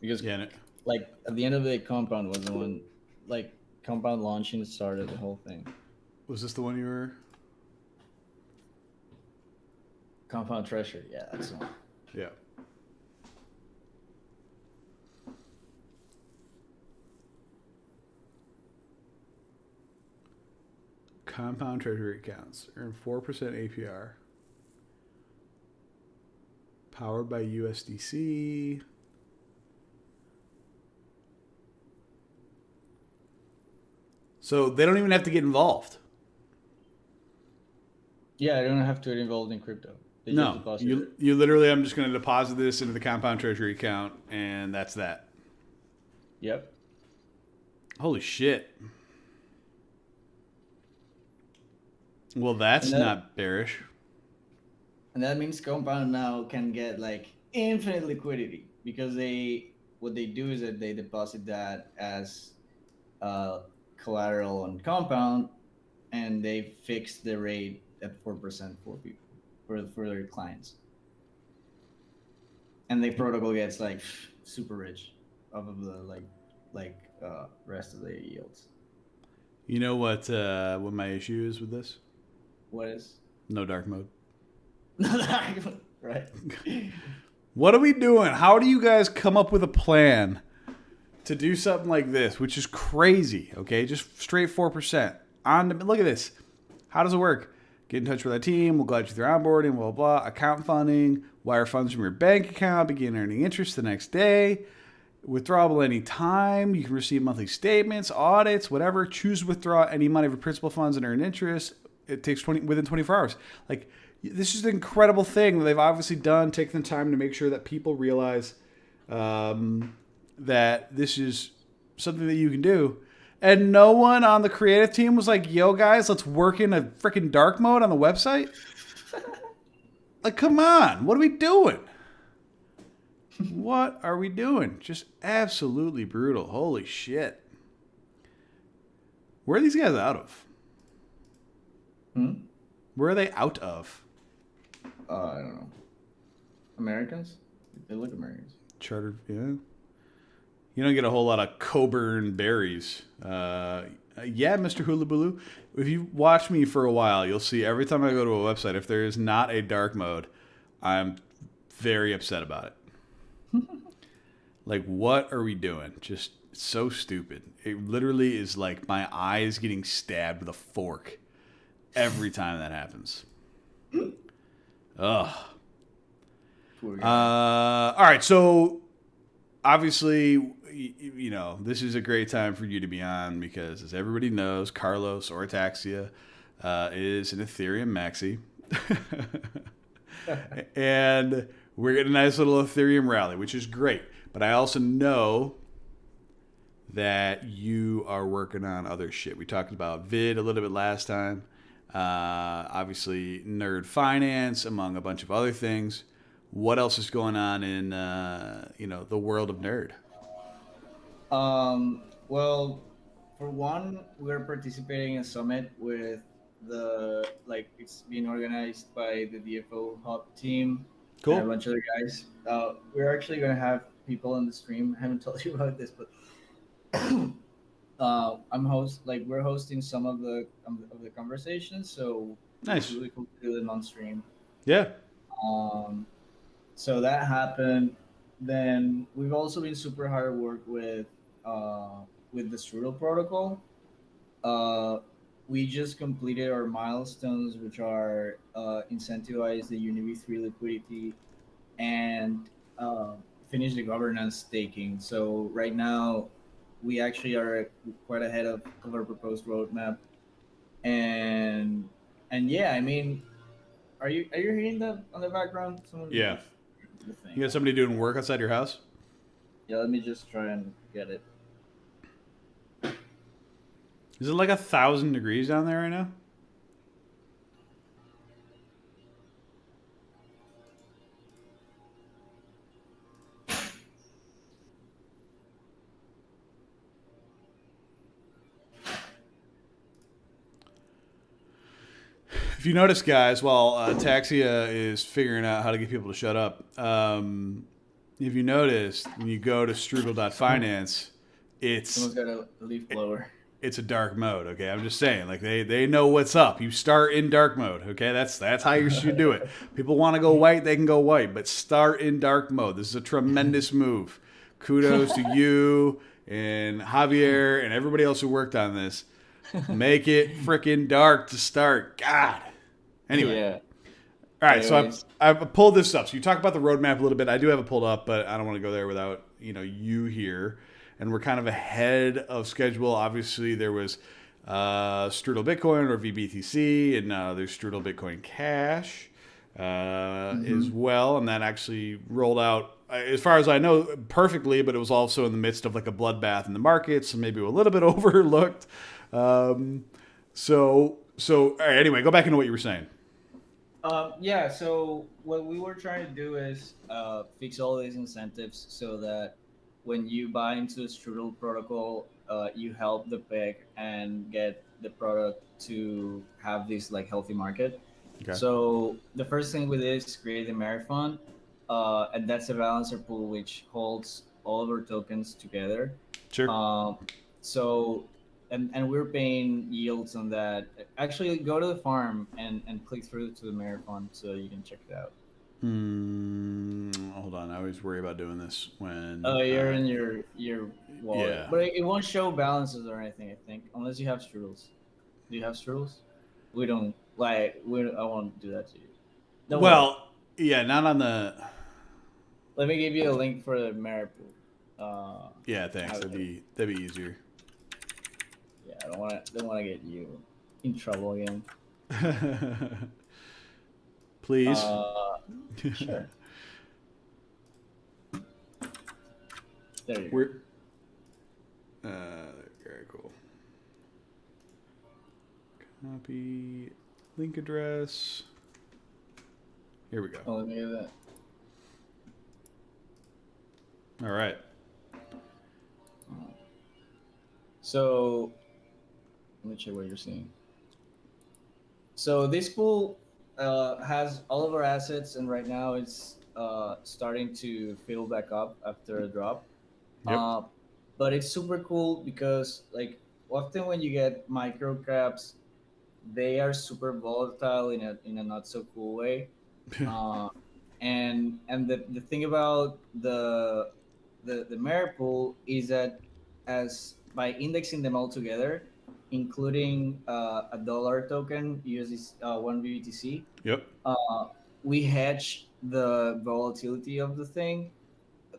because Yeah. like at the end of the day, Compound was the one, like Compound launching started the whole thing. Was this the one you were? Compound Treasure, yeah, that's the one. Yeah. Compound Treasury accounts earn 4% APR. Powered by USDC. So they don't even have to get involved. Yeah, I don't have to get involved in crypto. They just No, deposit you it. you literally, I'm just going to deposit this into the Compound Treasury account, and that's that. Yep. Holy shit. Well, that's And that- not bearish. And that means Compound now can get like infinite liquidity because what they do is that they deposit that as collateral on Compound, and they fix the rate at 4% for people for their clients. And the protocol gets like super rich off of the rest of the yields. You know what my issue is with this? What is? No dark mode. Right. What are we doing? How do you guys come up with a plan to do something like this, which is crazy? Okay, just straight 4%. Look at this. How does it work? Get in touch with our team. We'll guide you through onboarding, blah, blah, blah. Account funding. Wire funds from your bank account. Begin earning interest the next day. Withdrawable any time. You can receive monthly statements, audits, whatever. Choose to withdraw any money of principal funds and earn interest. It takes within 24 hours. Like, this is an incredible thing that they've obviously done, taking the time to make sure that people realize that this is something that you can do. And no one on the creative team was like, yo, guys, let's work in a freaking dark mode on the website. Like, come on. What are we doing? What are we doing? Just absolutely brutal. Holy shit. Where are these guys out of? Where are they out of? I don't know. Americans? They look Americans. Chartered, yeah. You don't get a whole lot of Coburn berries. Yeah, Mr. Hula Baloo. If you watch me for a while, you'll see every time I go to a website, if there is not a dark mode, I'm very upset about it. Like, what are we doing? Just so stupid. It literally is like my eyes getting stabbed with a fork every time that happens. Ugh. All right, so obviously, you know, this is a great time for you to be on because, as everybody knows, Carlos or Ataxia is an Ethereum maxi. And we're getting a nice little Ethereum rally, which is great. But I also know that you are working on other shit. We talked about Vid a little bit last time. Obviously, Nerd Finance, among a bunch of other things. What else is going on in the world of Nerd? Well, for one, we're participating in a summit with it's being organized by the DFO Hub team. Cool. And a bunch of other guys. We're actually going to have people on the stream. I haven't told you about this, but we're hosting some of the conversations, so nice. It's really cool to do them on stream. Yeah. So that happened. Then we've also been super hard at work with the Strudel protocol. We just completed our milestones, which are incentivize the UniV3 liquidity and finish the governance staking. So right now, we actually are quite ahead of our proposed roadmap. And yeah, I mean, are you hearing that on the background? Yeah. You got somebody doing work outside your house? Yeah, let me just try and get it. Is it like 1,000 degrees down there right now? If you notice, guys, while Taxia is figuring out how to get people to shut up, if you notice, when you go to strudel.finance, Someone's it's got a leaf blower. it's a dark mode. Okay, I'm just saying, like they know what's up. You start in dark mode. Okay, that's how you should do it. People want to go white, they can go white, but start in dark mode. This is a tremendous move. Kudos to you and Javier and everybody else who worked on this. Make it freaking dark to start. God. Anyway. Yeah. All right, so Anyways. I've pulled this up. So you talk about the roadmap a little bit. I do have it pulled up, but I don't want to go there without you here. And we're kind of ahead of schedule. Obviously, there was Strudel Bitcoin or VBTC, and there's Strudel Bitcoin Cash as well, and that actually rolled out, as far as I know, perfectly. But it was also in the midst of like a bloodbath in the market, so maybe a little bit overlooked. So all right, anyway, go back into what you were saying. Yeah, so what we were trying to do is fix all these incentives so that when you buy into the Strudel protocol, you help the peg and get the product to have this like healthy market. Okay. So the first thing we did is create the Marathon, and that's a balancer pool which holds all of our tokens together. Sure. So and we're paying yields on that. Actually, go to the farm and click through to the Marathon so you can check it out. Hold on. I always worry about doing this when. Oh, you're in your wallet, Yeah. but it won't show balances or anything. I think unless you have strudels. Do you have strudels? We don't like. I won't do that to you. Don't worry. Well, yeah, not on the. Let me give you a link for the Marapool. Yeah, thanks. That'd be easier. Yeah, I don't want to get you in trouble again. Please. Sure. There you go. We're. Very cool. Copy link address. Here we go. Oh, let me do that. All right. So, let me check what you're seeing. So this pool has all of our assets, and right now it's starting to fill back up after a drop. Yep. But it's super cool because, like, often when you get micro caps, they are super volatile in a not so cool way. uh, and the thing about the Merit pool is that as by indexing them all together, including a dollar token, USD one BBTC, Yep. we hedge the volatility of the thing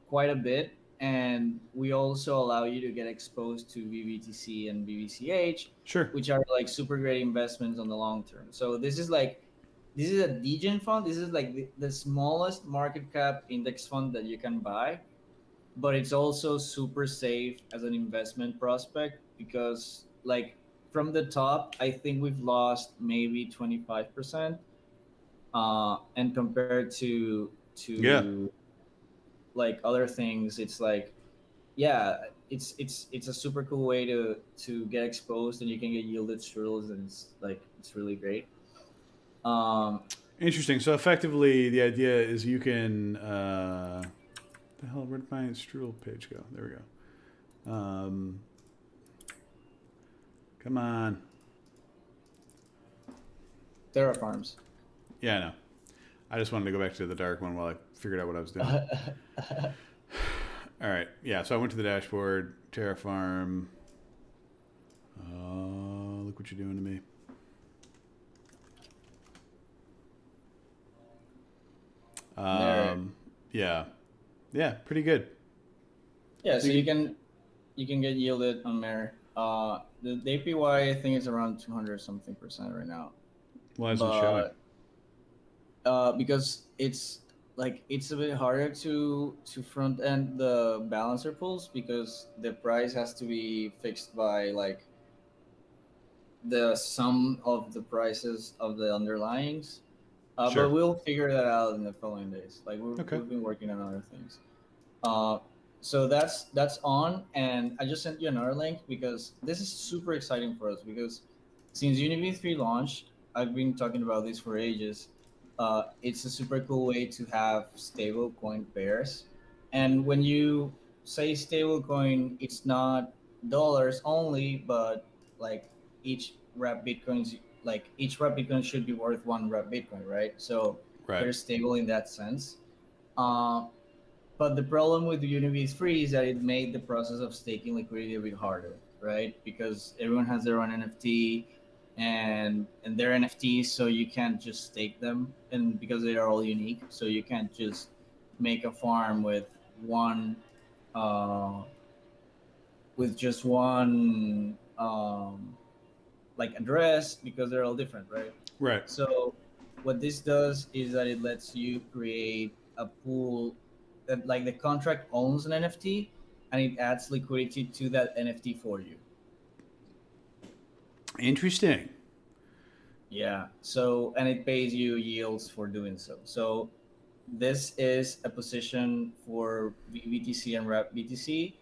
quite a bit, and we also allow you to get exposed to BBTC and BBCH, Sure. which are like super great investments on the long term. So this is a degen fund. This is like the smallest market cap index fund that you can buy, but it's also super safe as an investment prospect because like from the top, I think we've lost maybe 25%. And compared Yeah. to like other things, it's like, yeah, it's a super cool way to get exposed, and you can get yielded strudels, and it's really great. Um, Interesting. So effectively, the idea is you can. The hell? Where did my strudel page go? There we go. Come on. Terra farms. Yeah, I know. I just wanted to go back to the dark one while I figured out what I was doing. All right. Yeah. So I went to the dashboard. Terraform. Look what you're doing to me. Yeah. Yeah. Pretty good. Yeah, so you can get yielded on Mare. The APY I think is around 200 something percent right now. Why isn't it showing? Because it's like it's a bit harder to front end the balancer pools because the price has to be fixed by like the sum of the prices of the underlyings. Sure. But we'll figure that out in the following days. Like Okay. we've been working on other things. So that's on, and I just sent you another link because this is super exciting for us because since UniV3 launched, I've been talking about this for ages. It's a super cool way to have stable coin pairs. And when you say stablecoin, it's not dollars only, but like each wrap Bitcoins, like each wrap Bitcoin should be worth one wrap Bitcoin, right? So Right. they're stable in that sense. Uh, but the problem with Unity 3 is that it made the process of staking liquidity a bit harder, right? Because everyone has their own NFT and they're NFTs, so you can't just stake them, and because they are all unique, so you can't just make a farm one uh, with just one like address because they're all different, right? Right. So what this does is that it lets you create a pool that like the contract owns an NFT and it adds liquidity to that NFT for you. Interesting. Yeah. So and it pays you yields for doing so. So this is a position for VBTC and Wrap BTC.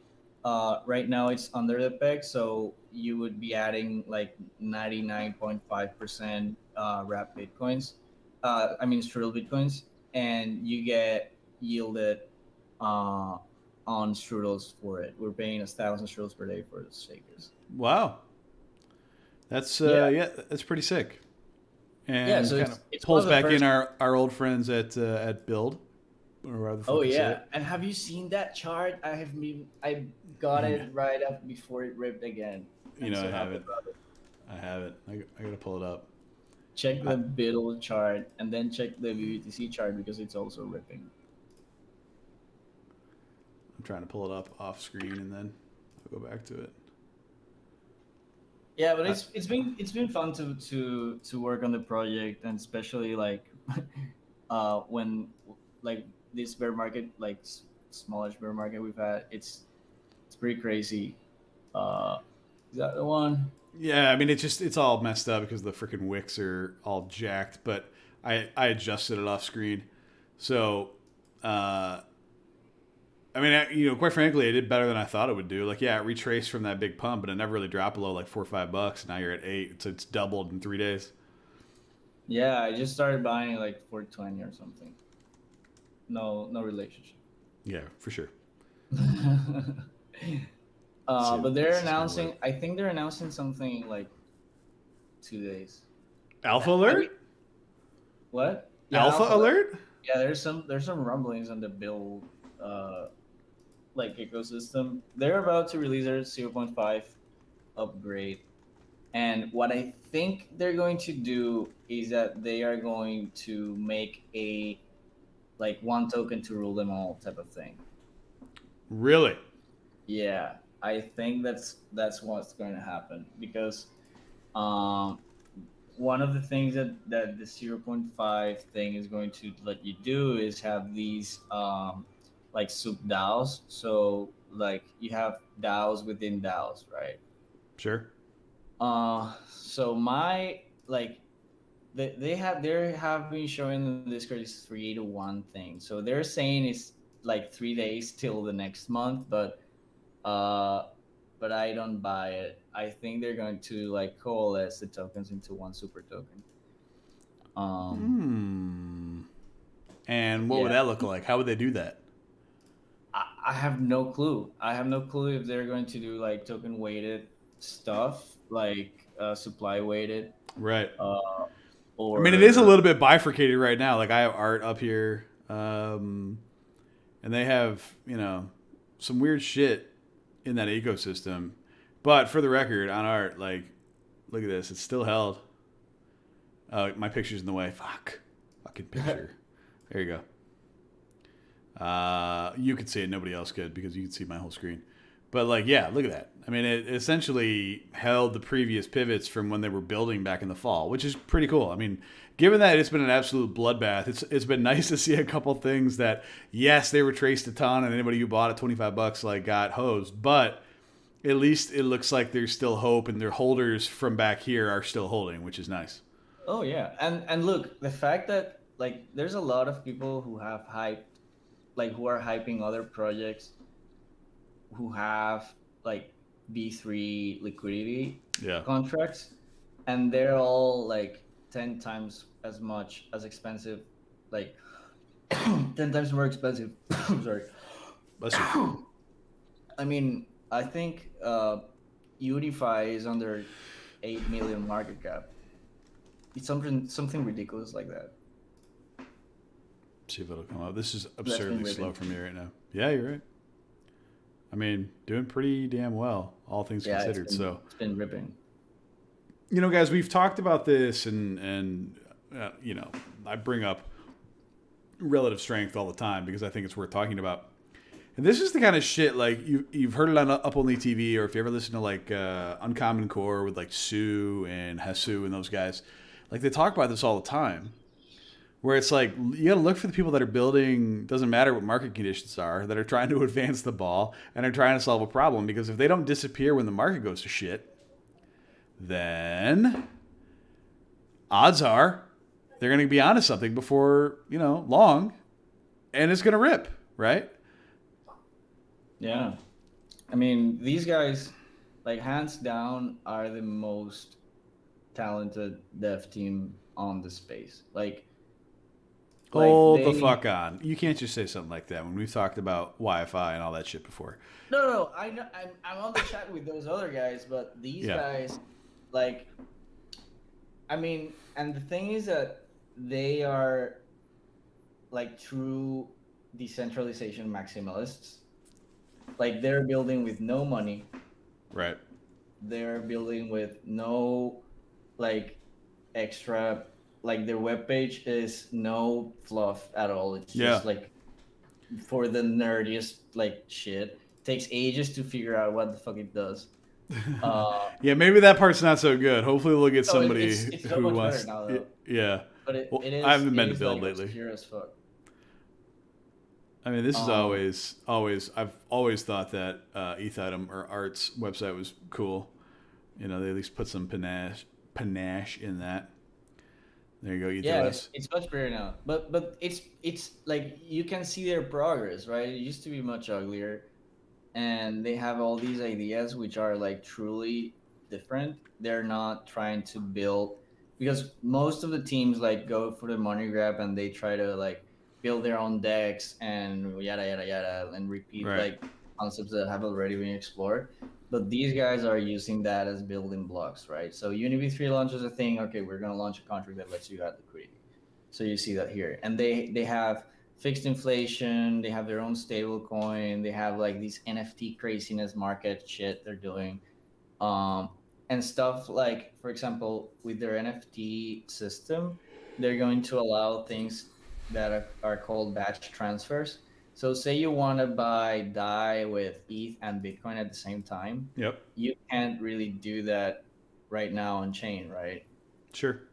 Right now it's under the peg, so you would be adding like 99.5% Wrap Bitcoins. I mean Strudel Bitcoins, and you get yielded uh, on Strudels for it. We're paying 1,000 Strudels per day for the shakers. Wow. That's Yeah, yeah, that's pretty sick. yeah. And So kind of it's one pulls of the back in first. our old friends at Build, or whatever the Oh fuck I say yeah, it. and have you seen that chart? I got Yeah. it right up before it ripped again. You I'm know, so I have happy it. about it. I have it. I gotta pull it up. Check I, the Biddle chart and then check the VBTC chart because it's also ripping. I'm trying to pull it up off screen and then I'll go back to it. Yeah, but I, it's been fun to work on the project, and especially like when like this bear market, like smallish bear market we've had, it's pretty crazy. Uh, is that the one? yeah, I mean it's all messed up because the freaking wicks are all jacked. But I adjusted it off screen, so uh, I mean, quite frankly, it did better than I thought it would do. Like, yeah, it retraced from that big pump, but it never really dropped below like $4 or $5. Now you're at 8, so it's doubled in 3 days. Yeah, I just started buying like 420 or something. No relationship. Yeah, for sure. Let's see But if they're this is gonna work. announcing. I think they're announcing something like 2 days. Alpha I mean, alert! what? Yeah, Alpha Alpha Alert. alert! Yeah, there's some rumblings on the build uh like ecosystem. They're about to release their zero point 0.5 upgrade, and what I think they're going to do is that they are going to make a like one token to rule them all type of thing. Really? Yeah, I think that's what's going to happen because um, one of the things that the zero point 0.5 thing is going to let you do is have these like sub DAOs. So like you have DAOs within DAOs, right? Sure. So my like they have been showing in the Discord is 3 to 1 thing. So they're saying it's like 3 days till the next month, uh, but I don't buy it. I think they're going to like coalesce the tokens into one super token. Um, Hmm. And what would yeah, that look like? How would they do that? I have no clue. I have no clue if they're going to do like token weighted stuff, like supply weighted, Right. uh, I mean, it is a or little bit bifurcated right now. Like I have art up here, and they have some weird shit in that ecosystem. But for the record, on art, like, look at this. It's still held. My picture's in the way. Fuck. Fucking picture. There you go. You could see it. Nobody else could because you could see my whole screen. But like, yeah, look at that. I mean, it essentially held the previous pivots from when they were building back in the fall, which is pretty cool. I mean, given that it's been an absolute bloodbath, it's been nice to see a couple things that, yes, they were traced a ton, and anybody who bought at $25 like got hosed, but at least it looks like there's still hope, and their holders from back here are still holding, which is nice. oh yeah, and look, the fact that like there's a lot of people who have hyped, like who are hyping other projects who have like B3 liquidity Yeah. contracts, and they're all like 10 times as much as expensive, like 10 times more expensive. Sorry, Bless you. I mean, I think Unify is under 8 million market cap. It's something ridiculous like that. See if it'll come up. This is That's been absurdly slow ripping. for me right now. Yeah, you're right. I mean, doing pretty damn well, all things Yeah, considered. So, it's been ripping. guys, we've talked about this, and I bring up relative strength all the time because I think it's worth talking about. And this is the kind of shit like you've heard it on Up Only TV, or if you ever listen to like Uncommon Core with like Sue and Hasu and those guys, like they talk about this all the time. Where it's like you got to look for the people that are building. Doesn't matter what market conditions are, that are trying to advance the ball and are trying to solve a problem. Because if they don't disappear when the market goes to shit, then odds are they're going to be onto something before long, and it's going to rip, right? Yeah. I mean, these guys, like hands down, are the most talented dev team on the space. Hold the fuck on. You can't just say something like that when we've talked about Wi-Fi and all that shit before. No. I know I'm on the chat with those other guys, but these guys, like, I mean, and the thing is that they are like true decentralization maximalists. Like they're building with no money. Right. They're building with no like extra, like their webpage is no fluff at all. It's just like for the nerdiest like shit. Takes ages to figure out what the fuck it does. Yeah, maybe that part's not so good. Hopefully we'll get somebody it's so who much wants better now, though. Yeah. But it is, I haven't been it to is build like lately. obscure as fuck. I mean, this is always. I've always thought that Ethitem or Art's website was cool. They at least put some panache in that. There you go, Ethos. Yeah, it's much better now. But it's like you can see their progress, right? It used to be much uglier, and they have all these ideas which are like truly different. They're not trying to build, because most of the teams like go for the money grab and they try to like build their own decks and yada yada yada and repeat like concepts that have already been explored. But these guys are using that as building blocks, right? So UniV3 launches a thing. Okay, we're gonna launch a contract that lets you add liquidity. So you see that here, and they have fixed inflation. They have their own stable coin. They have like these NFT craziness market shit they're doing, and stuff like, for example, with their NFT system, they're going to allow things that are called batch transfers. So say you want to buy DAI with ETH and Bitcoin at the same time. Yep. You can't really do that right now on chain, right? Sure.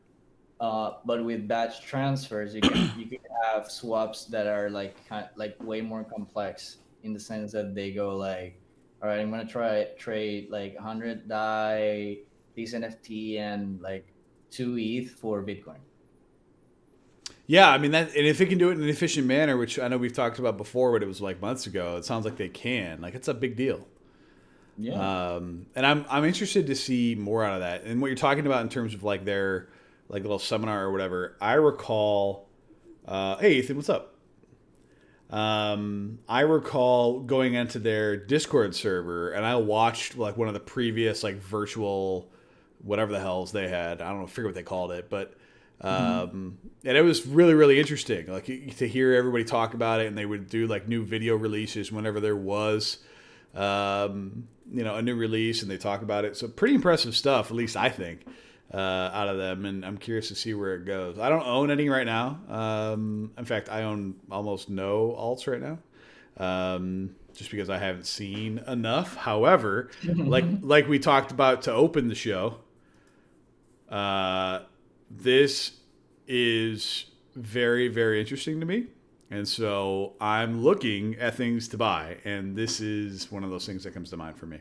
But with batch transfers, you can have swaps that are like way more complex in the sense that they go like, all right, I'm gonna try trade like 100 DAI, these NFT, and like 2 ETH for Bitcoin. Yeah, I mean that, and if it can do it in an efficient manner, which I know we've talked about before, but it was like months ago. It sounds like they can. Like it's a big deal. Yeah. And I'm interested to see more out of that. And what you're talking about in terms of like their like little seminar or whatever. I recall. Hey Ethan, what's up? I recall going into their Discord server, and I watched like one of the previous like virtual, whatever the hells they had. I don't know, forget what they called it, but. And it was really, really interesting, like to hear everybody talk about it, and they would do like new video releases whenever there was, a new release, and they talk about it. So pretty impressive stuff, at least I think, out of them. And I'm curious to see where it goes. I don't own any right now. In fact, I own almost no alts right now. Just because I haven't seen enough. However, like we talked about to open the show, this is very, very interesting to me. And so I'm looking at things to buy. And this is one of those things that comes to mind for me.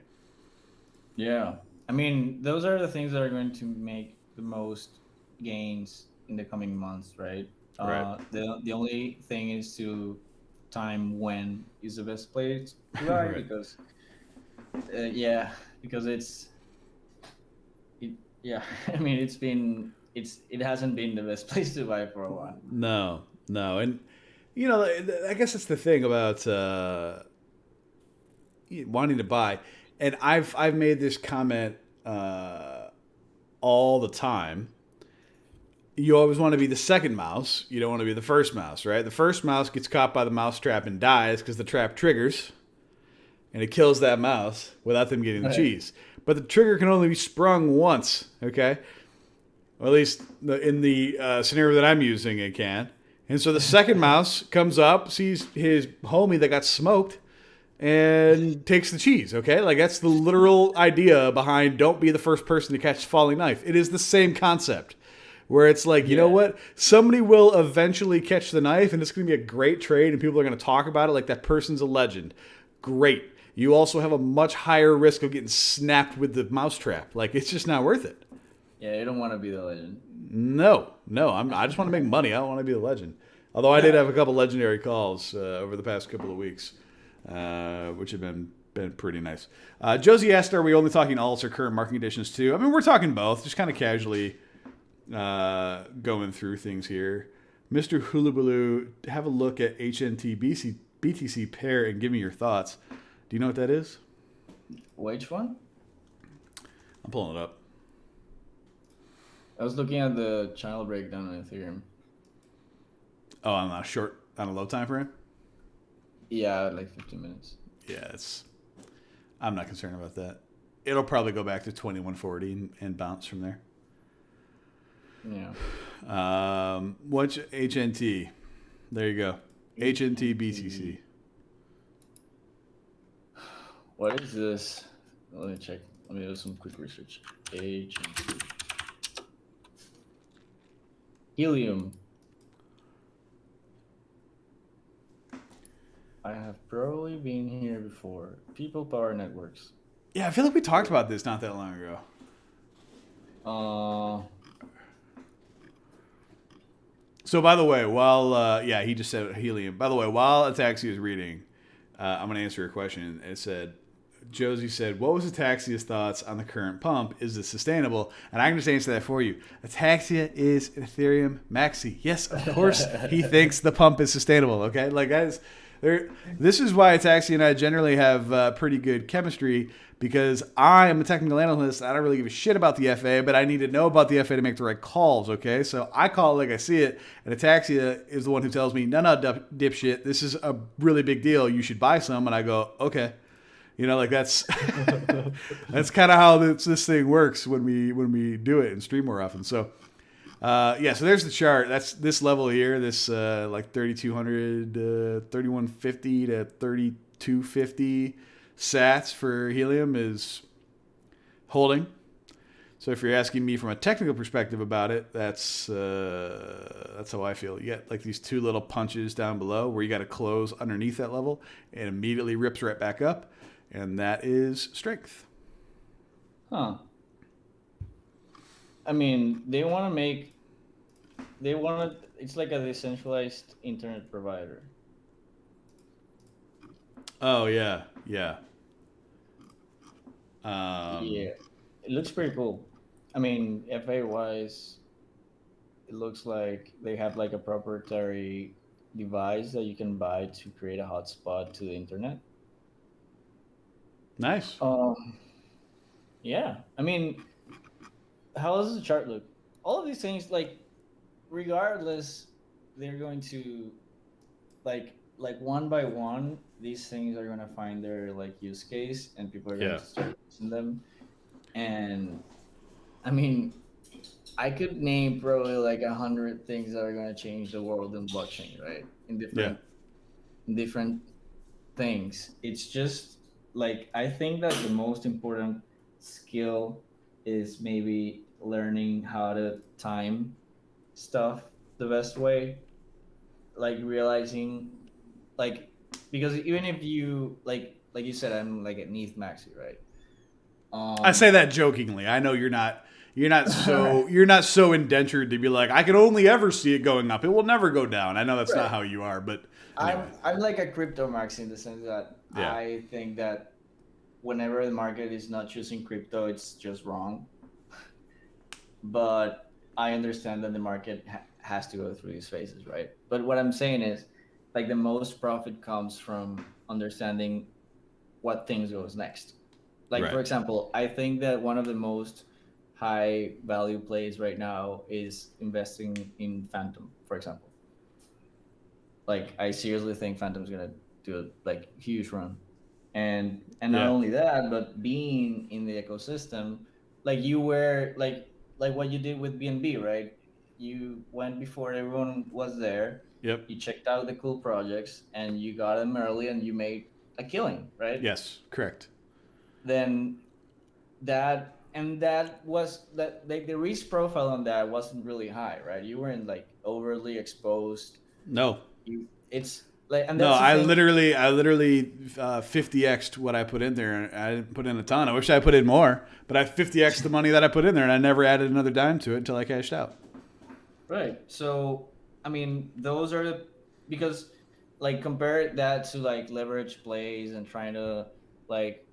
Yeah. I mean, those are the things that are going to make the most gains in the coming months, right? Right. The only thing is to time when is the best place to buy Right. because, I mean, it hasn't been the best place to buy for a while. No. And, I guess that's the thing about wanting to buy, and I've made this comment all the time. You always want to be the second mouse. You don't want to be the first mouse, right? The first mouse gets caught by the mouse trap and dies because the trap triggers, and it kills that mouse without them getting the cheese. But the trigger can only be sprung once, okay? Or at least in the scenario that I'm using, it can. And so the second mouse comes up, sees his homie that got smoked, and takes the cheese, okay? Like, that's the literal idea behind don't be the first person to catch the falling knife. It is the same concept, where it's like, you know what? Somebody will eventually catch the knife, and it's going to be a great trade, and people are going to talk about it like that person's a legend. Great. You also have a much higher risk of getting snapped with the mousetrap. Like, it's just not worth it. Yeah, you don't want to be the legend. No. I just want to make money. I don't want to be the legend. Although I did have a couple legendary calls over the past couple of weeks, which have been pretty nice. Josie asked, are we only talking alts or current market conditions too? I mean, we're talking both, just kind of casually going through things here. Mr. Hulabaloo, have a look at HNT BTC pair and give me your thoughts. Do you know what that is? Which one? I'm pulling it up. I was looking at the channel breakdown on Ethereum. Oh, on a low time frame? Yeah, like 15 minutes. Yeah, I'm not concerned about that. It'll probably go back to 2140 and bounce from there. Yeah. What's HNT? There you go. HNT BTC. What is this? Let me check. Let me do some quick research. HNT. Helium. I have probably been here before. People Power Networks. Yeah, I feel like we talked about this not that long ago. So, by the way, while he just said helium. By the way, while Ataxia is reading, I'm going to answer your question. It said, Josie said, what was Ataxia's thoughts on the current pump? Is it sustainable? And I can just answer that for you. Ataxia is an Ethereum maxi. Yes, of course, he thinks the pump is sustainable. Okay, like guys, this is why Ataxia and I generally have pretty good chemistry, because I am a technical analyst. I don't really give a shit about the FA, but I need to know about the FA to make the right calls. Okay, so I call it like I see it, and Ataxia is the one who tells me, no, dipshit, this is a really big deal. You should buy some, and I go, okay. You know, like that's that's kind of how this thing works when we do it and stream more often. So, so there's the chart. That's this level here. This like 3,200, 3,150 to 3,250 sats for helium is holding. So if you're asking me from a technical perspective about it, that's how I feel. You get like these two little punches down below where you got to close underneath that level, and immediately rips right back up. And that is strength. Huh. I mean, it's like a decentralized internet provider. Oh, yeah. Yeah. It looks pretty cool. I mean, FA-wise, it looks like they have like a proprietary device that you can buy to create a hotspot to the internet. Nice. Yeah. I mean, how does the chart look? All of these things, like, regardless, they're going to, like one by one, these things are going to find their like use case, and people are going to start using them. And I mean, I could name probably like 100 things that are going to change the world in blockchain, right? In different things. It's just like, I think that the most important skill is maybe learning how to time stuff the best way, like realizing, like, because even if you like you said, I'm like at ETH maxi, right? I say that jokingly. I know you're not so indentured to be like, I can only ever see it going up. It will never go down. I know that's not how you are, but anyway. I'm like a crypto maxi in the sense that I think that whenever the market is not choosing crypto, it's just wrong. But I understand that the market has to go through these phases, right? But what I'm saying is, like, the most profit comes from understanding what things goes next. Like, Right. for example, I think that one of the most high value plays right now is investing in Phantom, for example. Like, I seriously think Phantom's gonna do a like huge run, and not Yeah. only that, but being in the ecosystem, like you were like what you did with BNB, right? You went before everyone was there. Yep. You checked out the cool projects and you got them early, and you made a killing, right? Yes. Correct. Then that was that like the risk profile on that wasn't really high, right? You weren't like overly exposed. No. You it's like, and No, that's the thing. I literally 50x'd what I put in there. I didn't put in a ton. I wish I put in more, but I 50x'd the money that I put in there, and I never added another dime to it until I cashed out. Right. So, I mean, those are the, because like compare that to like leverage plays and trying to like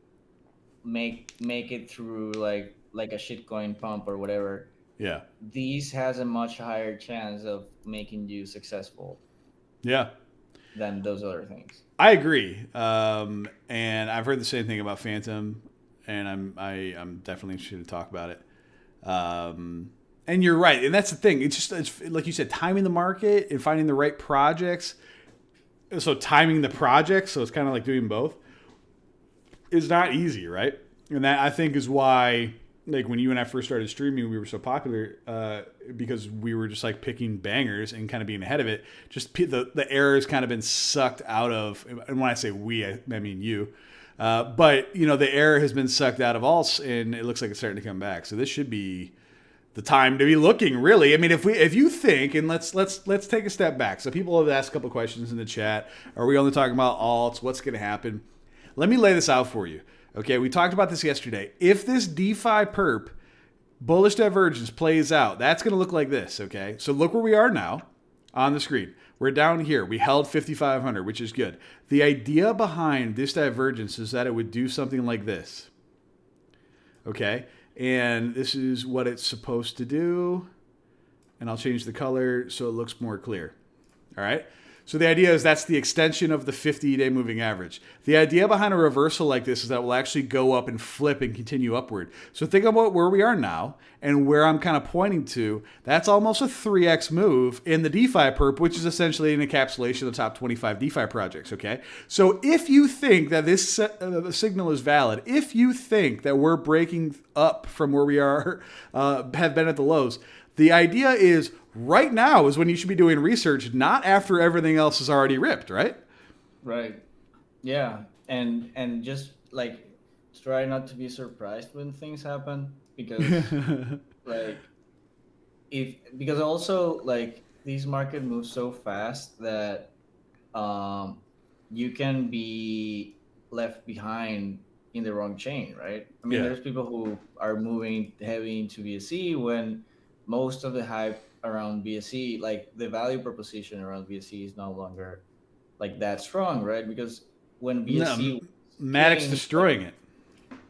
make it through like a shitcoin pump or whatever. Yeah. These has a much higher chance of making you successful Yeah. than those other things. I agree. And I've heard the same thing about Phantom, and I'm definitely interested to talk about it. And you're right, and that's the thing. It's like you said, timing the market and finding the right projects. So timing the projects, so it's kind of like doing both, is not easy, right? And that I think is why, like when you and I first started streaming, we were so popular because we were just like picking bangers and kind of being ahead of it. Just the air has kind of been sucked out of, and when I say we, I mean you. But you know, the air has been sucked out of alts, and it looks like it's starting to come back. So this should be the time to be looking, really. I mean, if you think, and let's take a step back. So people have asked a couple questions in the chat. Are we only talking about alts? What's going to happen? Let me lay this out for you. Okay, we talked about this yesterday. If this DeFi perp bullish divergence plays out, that's going to look like this. Okay, so look where we are now on the screen. We're down here. We held 5,500, which is good. The idea behind this divergence is that it would do something like this. Okay. And this is what it's supposed to do. And I'll change the color so it looks more clear. All right. So the idea is that's the extension of the 50-day moving average. The idea behind a reversal like this is that we'll actually go up and flip and continue upward. So think about where we are now and where I'm kind of pointing to. That's almost a 3x move in the DeFi perp, which is essentially an encapsulation of the top 25 DeFi projects, okay? So if you think that this signal is valid, if you think that we're breaking up from where we are, have been at the lows, the idea is right now is when you should be doing research, not after everything else is already ripped, right? Right. Yeah. And just like try not to be surprised when things happen, because like if because also like these market moves so fast that um you can be left behind in the wrong chain, right? I mean, Yeah. there's people who are moving heavy into BSC when most of the hype around BSC, like the value proposition around BSC, is no longer like that strong, right? Because when BSC No, was Maddox king, destroying it.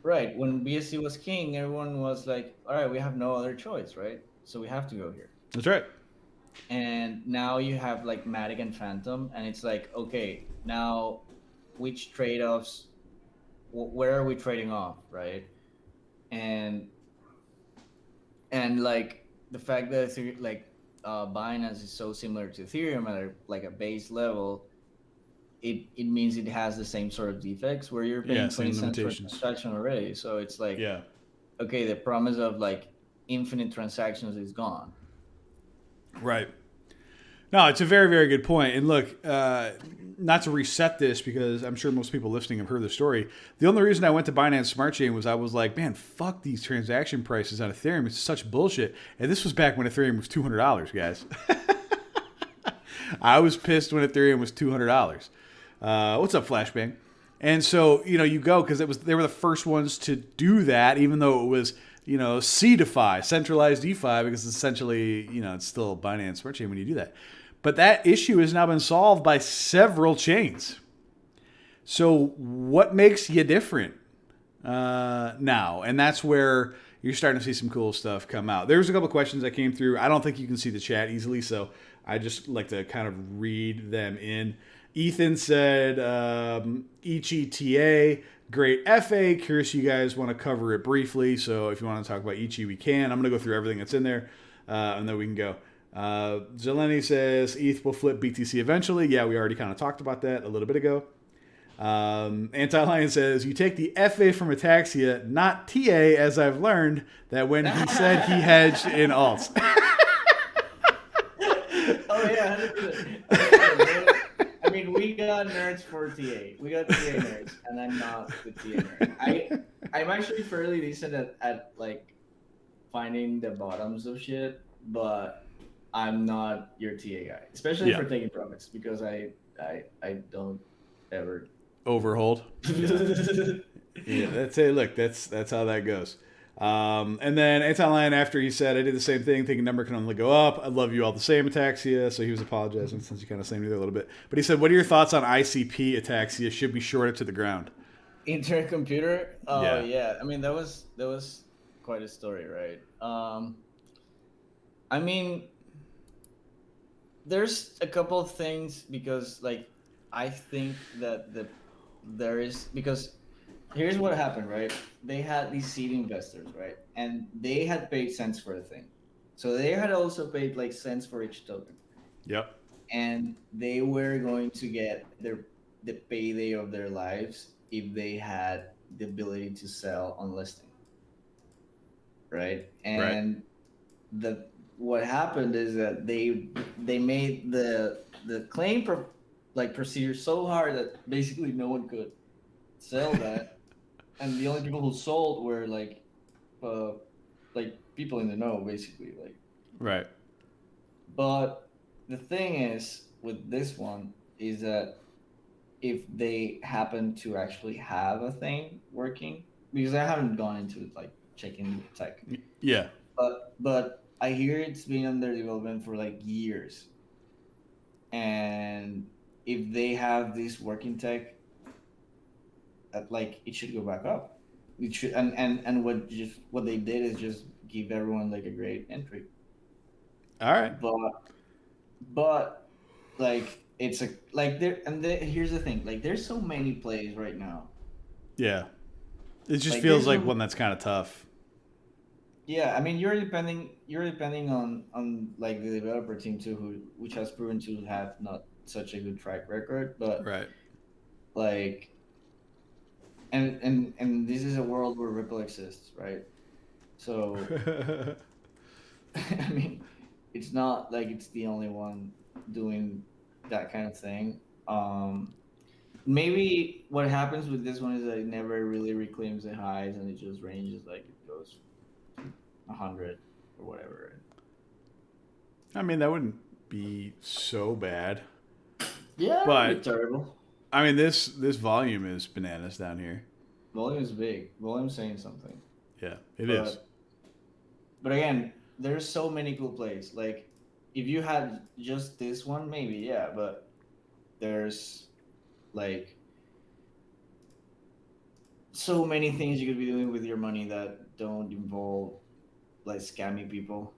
right, when BSC was king, everyone was like, all right, we have no other choice, right? So we have to go here. That's right. And now you have like Matic and Phantom, and it's like, okay, now which trade-offs, where are we trading off, right? And like the fact that Binance is so similar to Ethereum at like a base level, it means it has the same sort of defects where you're paying Yeah, 20 same cents per limitations. transaction already. So it's like, Yeah. okay, the promise of like infinite transactions is gone. Right. No, it's a very, very good point. And look, not to reset this because I'm sure most people listening have heard the story. The only reason I went to Binance Smart Chain was I was like, man, fuck these transaction prices on Ethereum. It's such bullshit. And this was back when Ethereum was $200, guys. I was pissed when Ethereum was $200. What's up, Flashbang? And so, you know, you go because they were the first ones to do that, even though it was, you know, CDeFi, centralized DeFi, because essentially, you know, it's still Binance Smart Chain when you do that. But that issue has now been solved by several chains. So what makes you different now? And that's where you're starting to see some cool stuff come out. There's a couple of questions that came through. I don't think you can see the chat easily, so I just like to kind of read them in. Ethan said Ichi TA, great FA. Curious you guys want to cover it briefly. So if you want to talk about Ichi, we can. I'm going to go through everything that's in there, and then we can go. Zeleny says ETH will flip BTC eventually. Yeah, we already kind of talked about that a little bit ago. Anti-Lion says, you take the FA from Ataxia, not TA, as I've learned that when he said he hedged in alts. Oh yeah, 100%. I mean, we got nerds for TA. We got TA nerds, and I'm not the TA nerd. I'm actually fairly decent at like finding the bottoms of shit, but I'm not your TA guy, especially for taking profits, because I don't ever overhold. Yeah, that's it. Look, that's how that goes. And then Anti-Lion, after he said, I did the same thing, thinking number can only go up. I love you all the same, Ataxia. So he was apologizing since you kind of slammed me there a little bit. But he said, what are your thoughts on ICP Ataxia? Should be shorted to the ground. Internet computer? Oh, yeah. I mean, that was quite a story, right? I mean, there's a couple of things, because like I think that because here's what happened, right? They had these seed investors, right? And they had paid cents for the thing. So they had also paid like cents for each token. Yep. And they were going to get the payday of their lives if they had the ability to sell on listing. Right? And what happened is that they made the claim procedure so hard that basically no one could sell that. And the only people who sold were like people in the know, basically, like. Right. But the thing is with this one is that if they happen to actually have a thing working, because I haven't gone into like checking the tech. Yeah. But I hear it's been under development for like years. And if they have this working tech, like it should go back up. It should, and what they did is just give everyone like a great entry. All right. But like it's here's the thing, like there's so many plays right now. Yeah. It just like, feels like one that's kind of tough. Yeah, I mean you're depending on like the developer team too, which has proven to have not such a good track record, but right. Like and this is a world where Ripple exists, right? So I mean, it's not like it's the only one doing that kind of thing. Maybe what happens with this one is that it never really reclaims the highs, and it just ranges, like it goes 100 or whatever. I mean, that wouldn't be so bad. Yeah, but terrible. I mean, this volume is bananas down here. Volume is big. Volume's saying something. Yeah, it is. But again, there's so many cool plays. Like, if you had just this one, maybe, yeah. But there's, like, so many things you could be doing with your money that don't involve, like, scamming people.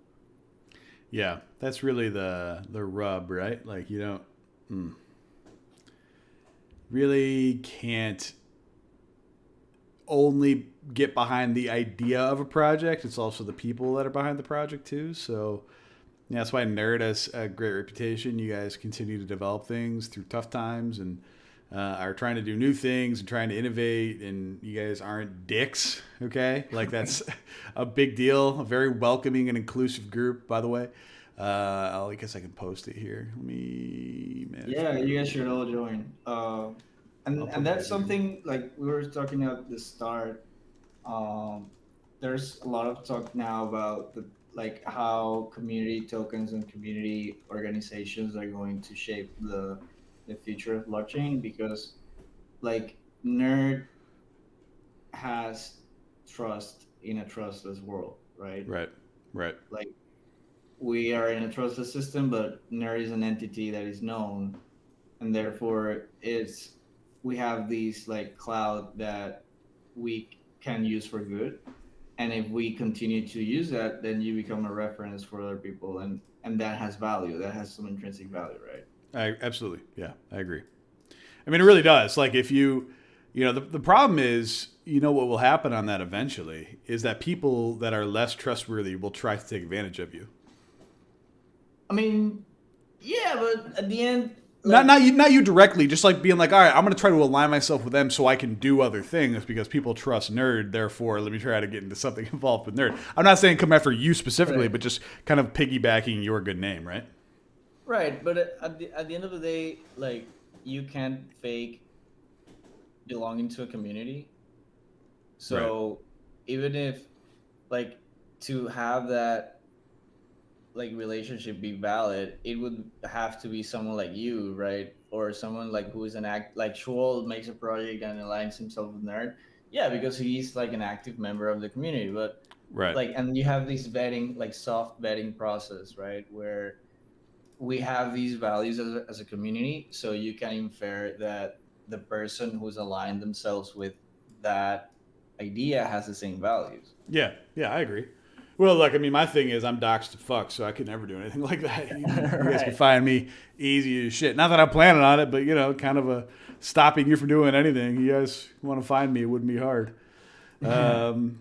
Yeah, that's really the rub, right? Like, you don't... really can't only get behind the idea of a project. It's also the people that are behind the project too. So yeah, that's why Nerd has a great reputation. You guys continue to develop things through tough times and are trying to do new things and trying to innovate. And you guys aren't dicks, okay? Like that's a big deal. A very welcoming and inclusive group, by the way. I guess I can post it here. Let me manage. Yeah, you guys should all join. And that's something like we were talking at the start. There's a lot of talk now about how community tokens and community organizations are going to shape the future of blockchain, because like Nerd has trust in a trustless world, right? Right. Like we are in a trustless system, but Nerd is an entity that is known, and therefore we have these like cloud that we can use for good. And if we continue to use that, then you become a reference for other people, and that has value. That has some intrinsic value, right? Absolutely. Yeah, I agree. I mean, it really does. Like if the problem is, what will happen on that eventually is that people that are less trustworthy will try to take advantage of you. I mean, yeah, but at the end, Not like, not you directly, just like being like, all right, I'm going to try to align myself with them so I can do other things because people trust nerd. Therefore, let me try to get into something involved with nerd. I'm not saying come after you specifically, right, but just kind of piggybacking your good name, right? right. But at the end of the day, like, you can't fake belonging to a community. Right. So even if, like, to have that like relationship be valid, it would have to be someone like you, right? Or someone like who is an act like Schwal makes a project and aligns himself with Nerd. Yeah, because he's like an active member of the community. But Right. like, and you have this vetting, like soft vetting process, right? Where we have these values as a community, so you can infer that the person who's aligned themselves with that idea has the same values. Yeah. Yeah, I agree. Well, look, I mean, my thing is I'm doxxed to fuck, so I could never do anything like that. You guys can Right. find me easy as shit. Not that I'm planning on it, but kind of a stopping you from doing anything. You guys want to find me, it wouldn't be hard. Um,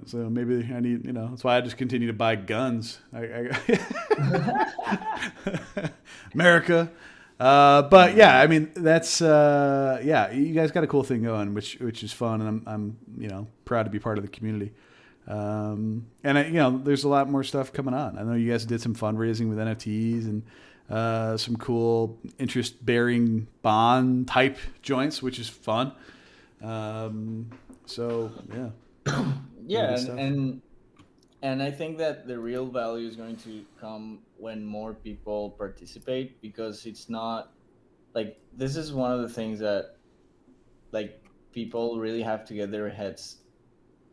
so maybe I need, that's why I just continue to buy guns. America. But yeah, I mean that's yeah. You guys got a cool thing going, which is fun, and I'm proud to be part of the community. And there's a lot more stuff coming on. I know you guys did some fundraising with NFTs and some cool interest bearing bond type joints, which is fun. So yeah, really Yeah, good and, stuff. and I think that the real value is going to come when more people participate, because it's not like, this is one of the things that, like, people really have to get their heads,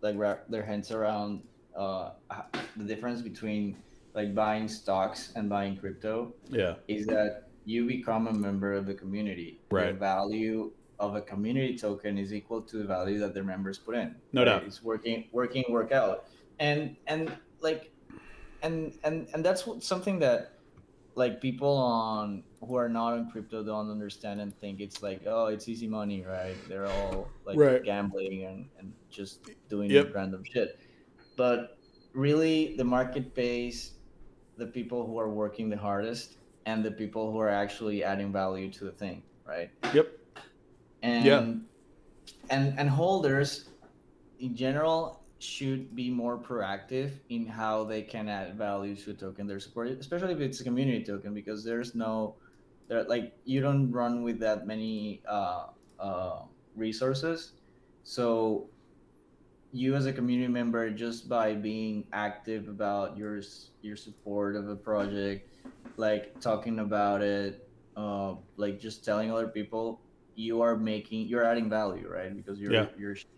like, wrap their heads around, the difference between like buying stocks and buying crypto Yeah. is that you become a member of the community. The Right. value of a community token is equal to the value that their members put in, No right? doubt. It's working work out. And like, and that's something that, like, people on who are not on crypto don't understand and think it's like, oh, it's easy money, right? They're all like Right. gambling and just doing Yep. random shit. But really, the market pays the people who are working the hardest and the people who are actually adding value to the thing, right? Yep. Yeah. And and holders in general should be more proactive in how they can add value to a token they're supporting, especially if it's a community token, because there's no, there, like, you don't run with that many uh, resources. So you as a community member, just by being active about your support of a project, like talking about it, like just telling other people, you're adding value, right? Because Yeah.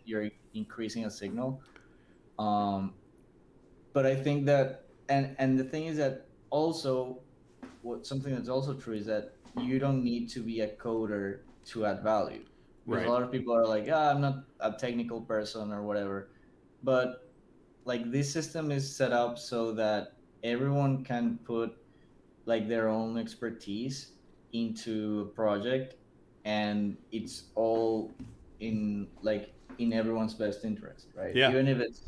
you're increasing a signal. um but I think that, and the thing is that also, what something that's also true is that you don't need to be a coder to add value, because a Right. lot of people are like, ah, I'm not a technical person or whatever. But like, this system is set up so that everyone can put like their own expertise into a project, and it's all in, like, in everyone's best interest, right? Yeah. Even if it's